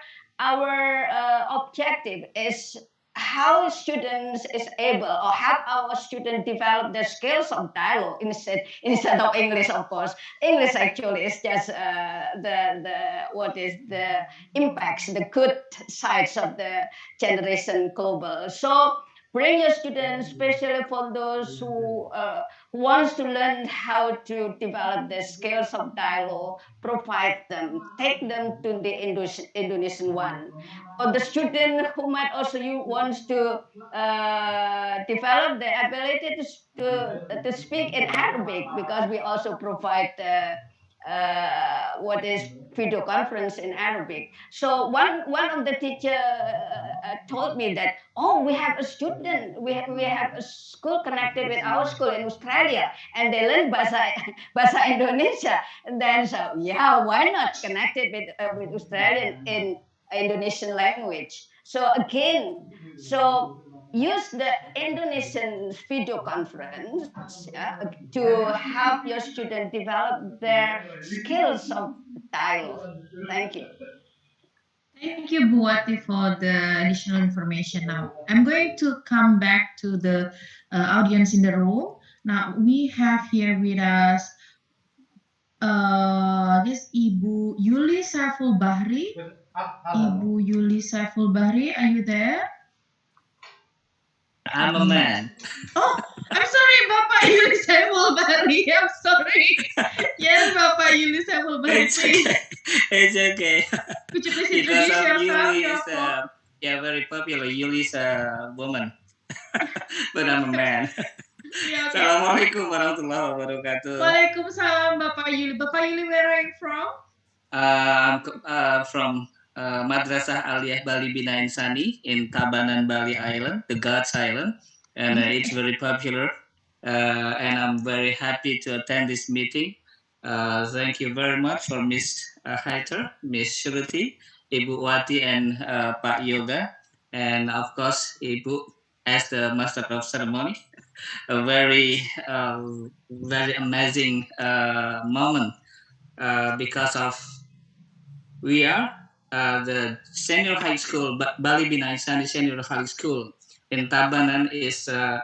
objective is how students is able, or help our students develop their skills of dialogue instead of English. Of course, English actually is just the impacts, the good sides of the generation global. So bring your students, especially for those who wants to learn how to develop the skills of dialogue, provide them, take them to the Indonesian one. For the student who might also wants to develop the ability to speak in Arabic, because we also provide what is video conference in Arabic. So one of the teacher told me that, oh, we have a student, we have a school connected with our school in Australia, and they learn bahasa Indonesia. And then, so yeah, why not connect it with Australian in Indonesian language? So again, so use the Indonesian video conference to help your student develop their skills of dialogue. Thank you. Thank you, Buati, for the additional information. Now, I'm going to come back to the audience in the room. Now, we have here with us this Ibu Yuli Saiful Bahri. Ibu Yuli Saiful Bahri, are you there? I'm a man. Oh, I'm sorry, Bapak Yuli Saiful Bahri. I'm sorry. Yes, Bapak Yuli Saiful Bahri. It's okay. It's okay. Could you please Because introduce yourself? Yuli is very popular. Yuli is a woman, but I'm a man. Yeah, okay. Assalamualaikum warahmatullahi wabarakatuh. Waalaikumsalam, Bapak Yuli. Bapak Yuli, where are you from? I'm from Madrasah Aliyah Bali Bina Insani in Tabanan, Bali Island, the God's Island, and it's very popular. And I'm very happy to attend this meeting. Thank you very much for Miss Haiter, Miss Shruti, Ibu Wati, and Pak Yoga, and of course Ibu as the Master of Ceremony. A very amazing moment because of we are the senior high school, Bali Bina Insani Senior High School in Tabanan is a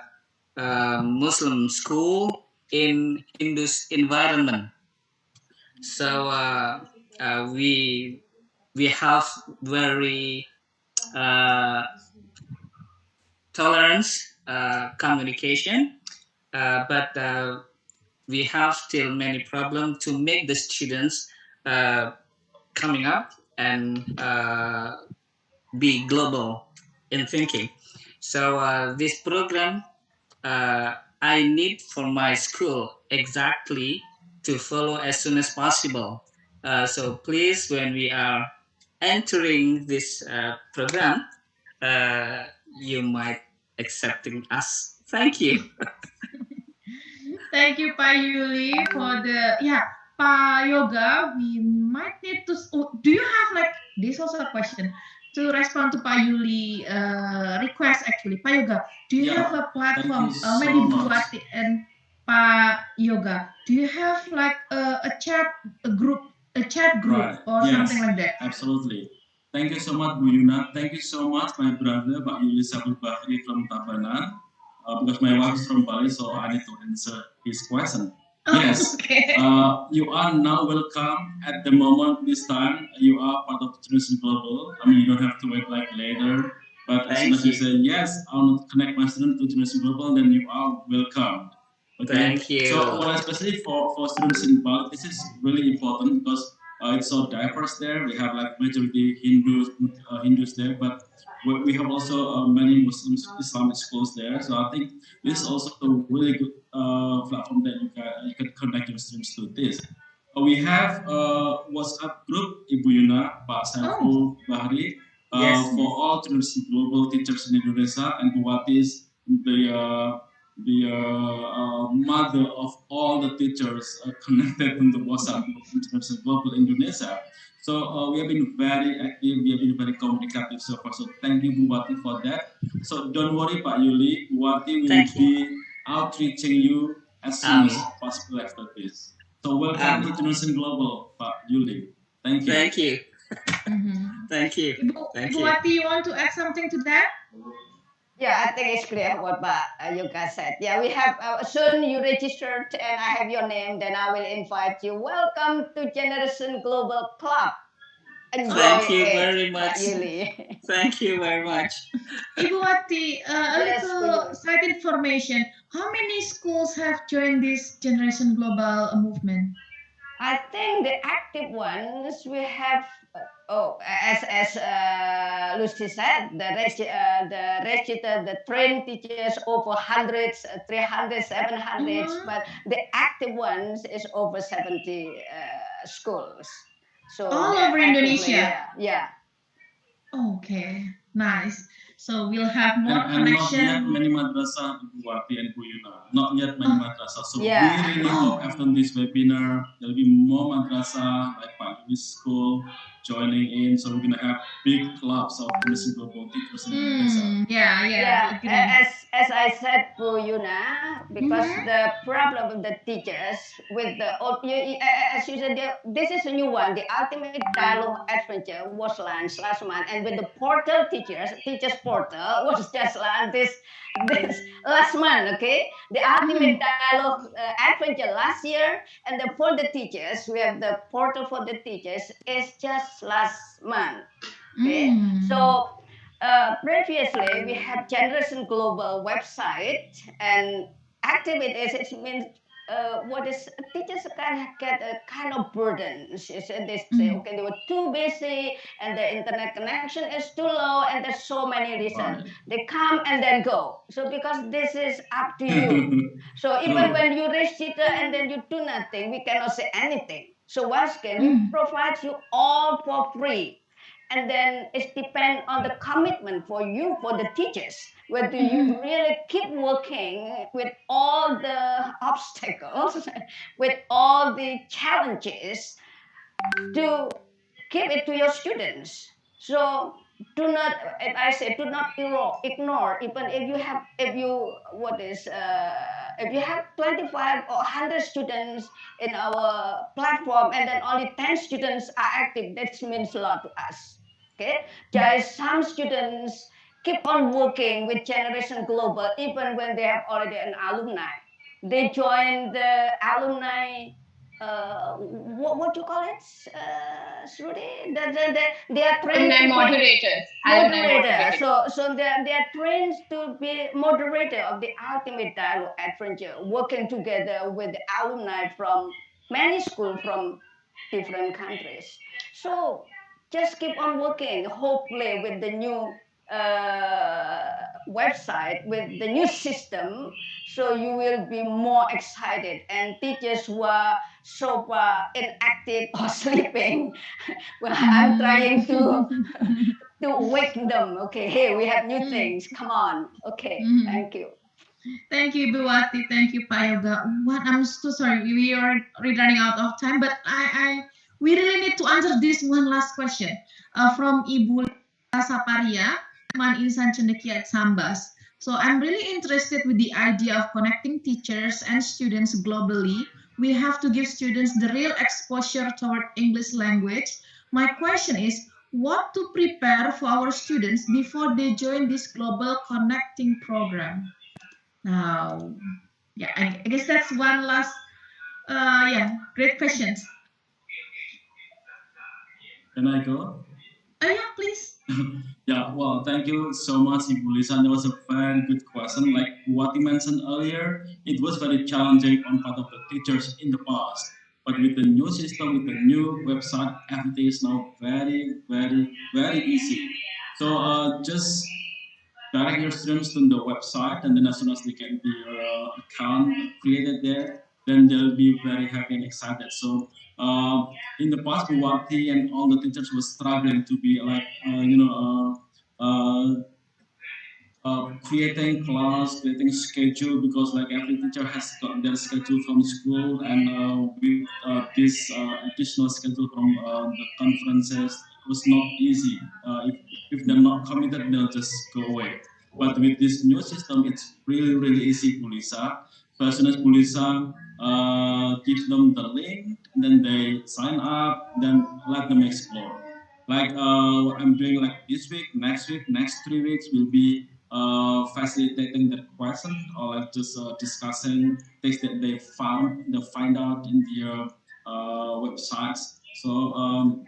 Muslim school in Indus environment. So we have very tolerance communication, but we have still many problems to make the students coming up and be global in thinking. So this program I need for my school exactly to follow as soon as possible. So please, when we are entering this program, you might accepting us. Thank you. Thank you, Pak Yuli, for the Pak Yoga. We might need to. Do you have this also a question to respond to Pak Yuli request actually? Pak Yoga, do you have a platform? Maybe Buati and Pak Yoga, do you have a chat group Right. or something like that? Absolutely. Thank you so much, Bu Yuna. Thank you so much, my brother, Pak Yuli Saiful Bahri from Tabanan. Because my wife is from Bali, so I need to answer his question. Yes, Okay. You are now welcome at the moment. This time, you are part of Generation Global. I mean, you don't have to wait later. But as soon as you say yes, I want to connect my student to Generation Global, then you are welcome. Okay. Thank you. So, well, especially for students in Bali, this is really important because it's so diverse there. We have like majority Hindus there, but we have also many Muslims, Islamic schools there. So I think this is also a really good platform that you can connect your students to this. We have WhatsApp group Ibu Yuna, Pak Saiful Bahri, Yes. for all students global teachers in Indonesia, and Buwati is the mother of all the teachers connected to the WhatsApp group International Global Indonesia. So we have been very active, we have been very communicative so far. So thank you, Buwati, for that. So don't worry, Pak Yuli, Buwati will Thank you. be outreaching you as soon as possible after this. So welcome to International Global, Pak Yuli. Thank you. Thank you. Thank you. Thank you. Buwati, you want to add something to that? Yeah, I think it's clear what Yuka said. Yeah, we have soon you registered and I have your name, then I will invite you. Welcome to Generation Global Club. Enjoy Thank you it, very much. Yuli. Thank you very much. Ibu Wati, a Yes, little Ibu. side information. How many schools have joined this Generation Global movement? I think the active ones we have. As Lucy said, the registered, the trained teachers over hundreds, 300, 700, but the active ones is over 70 schools. So all over Indonesia. Yeah. Okay, nice. So we'll have more And connection. not yet many madrasah, Ibu Wati and Bu Yuna. Not yet many madrasah. So Yeah. we really hope after this webinar, there'll be more madrasah like Pak Yuli's school joining in. So we're gonna have big clubs of Indonesian global teachers in Indonesia. Yeah. As I said, Bu Yuna, because the problem of the teachers with the as you said, this is a new one. The Ultimate Dialogue Adventure was launched last month, and with the portal teachers portal was just launched this last month. Okay, the Ultimate Dialogue Adventure last year, and then for the teachers, we have the portal for the teachers is just last month. Okay, so. Previously, we have Generation Global website and activities. It means what is teachers can get a kind of burden. They say, okay, they were too busy and the internet connection is too low, and there's so many reasons. They come and then go. So because this is up to you. So even when you register and then you do nothing, we cannot say anything. So once again, we provide you all for free. And then it depends on the commitment for you, for the teachers, whether you really keep working with all the obstacles, with all the challenges to give it to your students. So do not, as I say, do not ignore, even if you have, if you have 25 or 100 students in our platform and then only 10 students are active, that means a lot to us. Okay, there is some students keep on working with Generation Global even when they have already an alumni. They join the alumni. What do you call it, Shruti? They are trained alumni moderators. Moderator. So they are trained to be moderator of the Ultimate Dialogue Adventure, working together with the alumni from many schools from different countries. So just keep on working, hopefully with the new website, with the new system, so you will be more excited. And teachers who are so far inactive or sleeping, well, I'm trying to wake them. Okay, hey, we have new things. Come on. Okay, thank you. Thank you, Ibu Wati. Thank you, Pak Yoga. I'm so sorry. We are running out of time, but we really need to answer this one last question from Ibu Saparia, Man Insan Cendekia Sambas. So I'm really interested with the idea of connecting teachers and students globally. We have to give students the real exposure toward English language. My question is, what to prepare for our students before they join this global connecting program? Now, yeah, I guess that's one last, great questions. Can I go? Yeah, please. Yeah, well, thank you so much, Ibu Lisa. That was a very good question. Like what you mentioned earlier, it was very challenging on part of the teachers in the past. But with the new system, with the new website, everything is now very, very, very easy. So just direct your students to the website, and then as soon as they get their account created there, then they'll be very happy and excited. So in the past, Buwati and all the teachers were struggling to be like creating class, creating schedule, because like every teacher has got their schedule from school, and with this additional schedule from the conferences, it was not easy. If they're not committed, they'll just go away. But with this new system, it's really, really easy, Pulisa. So as soon as Pulisa gives them the link, then they sign up, then let them explore. Like what I'm doing like this week, next 3 weeks will be facilitating the question, or like just discussing things that they find out in their websites. So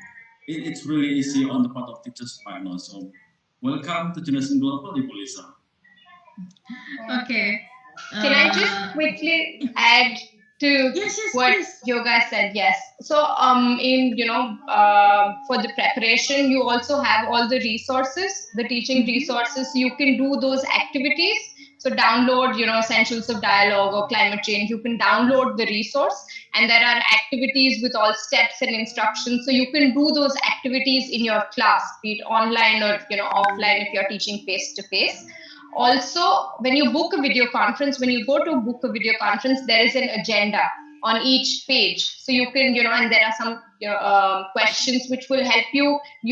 it's really easy on the part of teachers right now. So welcome to Generation Global, Ibu Lisa. Okay. Can I just quickly add to yes, what please. Yoga said? Yes. So in for the preparation, you also have all the resources, the teaching resources. You can do those activities. So download, Essentials of Dialogue or Climate Change. You can download the resource, and there are activities with all steps and instructions. So you can do those activities in your class, be it online or offline if you're teaching face to face. Also, when you book a video conference, when you go to book a video conference, there is an agenda on each page. So you can, and there are some questions which will help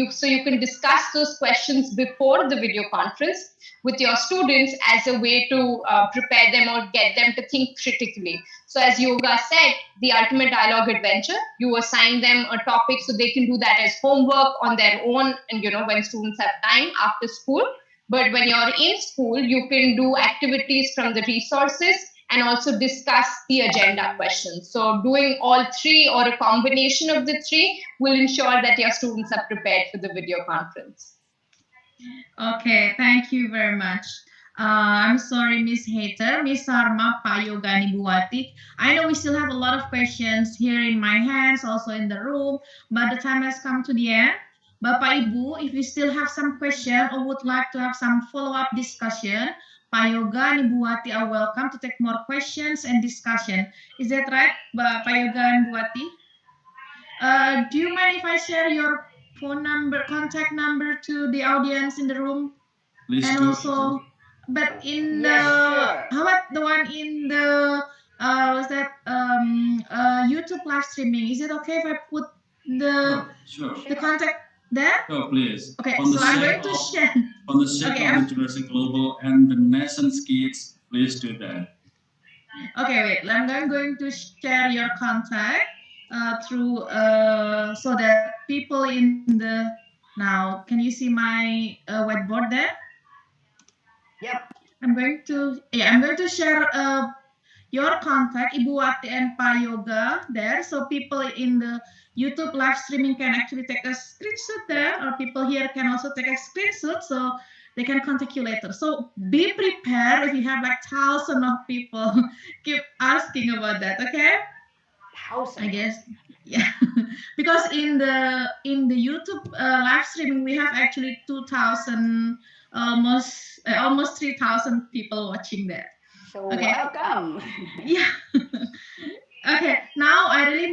so you can discuss those questions before the video conference with your students as a way to prepare them or get them to think critically. So as Yoga said, the ultimate dialogue adventure, you assign them a topic so they can do that as homework on their own, and when students have time after school. But when you're in school, you can do activities from the resources and also discuss the agenda questions. So doing all three or a combination of the three will ensure that your students are prepared for the video conference. Okay, thank you very much. I'm sorry, Miss Hater, Miss Sarma, Pak Yoga, and Ibu Wati. I know we still have a lot of questions here in my hands, also in the room, but the time has come to the end. Bapak Ibu, if you still have some question or would like to have some follow-up discussion, Pak Yoga and Ibu Wati are welcome to take more questions and discussion. Is that right, Pak Yoga and Ibu Wati? Do you mind if I share your phone number, contact number to the audience in the room? Please and do. also, but in Yes, sure. how about the one in the was that YouTube live streaming? Is it okay if I put Sure. the contact there? Sure, please. Okay, On so the I'm sake going to of- share. On the sake Okay, of the Generation Global and the nation's kids, please do that. Okay, wait. I'm going to share your contact through so that people in the now. Can you see my whiteboard there? Yep. I'm going to share your contact, Ibu Wati and Pak Yoga there, so people in the YouTube live streaming can actually take a screenshot there, or people here can also take a screenshot, so they can contact you later. So be prepared if you have like thousands of people keep asking about that, okay? I guess, yeah. Because in the YouTube live streaming, we have actually 2,000, almost 3,000 people watching there. So welcome. Yeah. Okay. Now I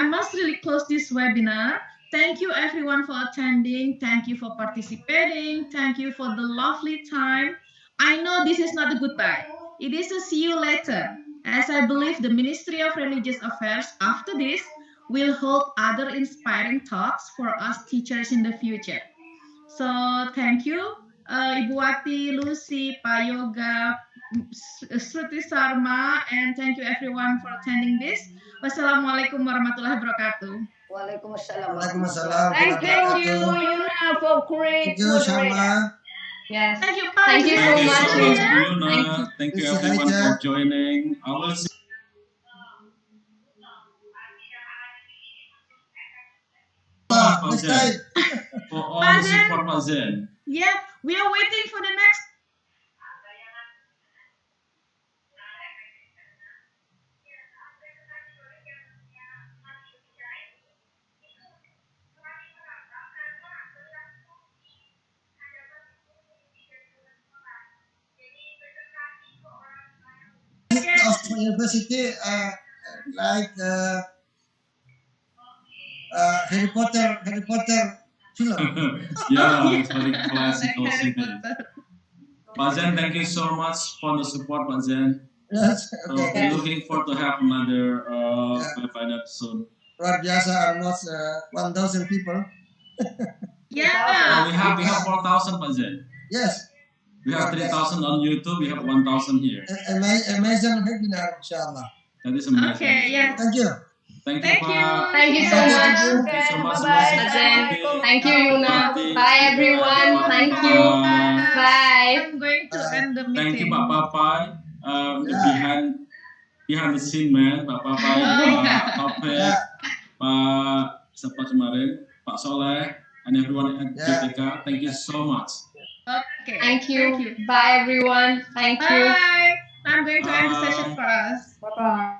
must really close this webinar. Thank you everyone for attending. Thank you for participating. Thank you for the lovely time. I know this is not a goodbye. It is a see you later, as I believe the Ministry of Religious Affairs after this will hold other inspiring talks for us teachers in the future. So thank you, Ibu Wati, Lucy, Pak Yoga, Sruti Sarma, and thank you everyone for attending this. Wassalamualaikum warahmatullahi wabarakatuh. Waalaikumsalam. Thank you, Yuna, for great moderator. Yes. Thank you, Thank you so much, Yuna. Thank you everyone for joining. I will see Next time. for all the support, Pak Zen. Yeah, we are waiting for the next. Of university, like Harry Potter film. Yeah, it's very classical city. Pak Zen, thank you so much for the support, Pak Zen. Yes, So okay. we're looking forward to have another final episode. Luar biasa, almost 1,000 people. Yeah. We have 4,000, Pak Zen. Yes. We have 3,000 on YouTube. We have 1,000 here. Amazing webinar, inshallah. That is amazing. Okay. Yes. Thank you. Thank you. Thank you so much. Thank you so much. Thank you, Yuna. Bye, everyone. Thank you. Bye. I'm going to end the meeting. Thank you, Pak Papai. Behind the scene man, Pak Papai, Pak Taufik, Pak siapa kemarin, Pak Soleh, and everyone at GTK. Thank you so much. Okay. Thank you. Bye, everyone. Thank you. Bye. I'm going to end the session for us. Bye-bye.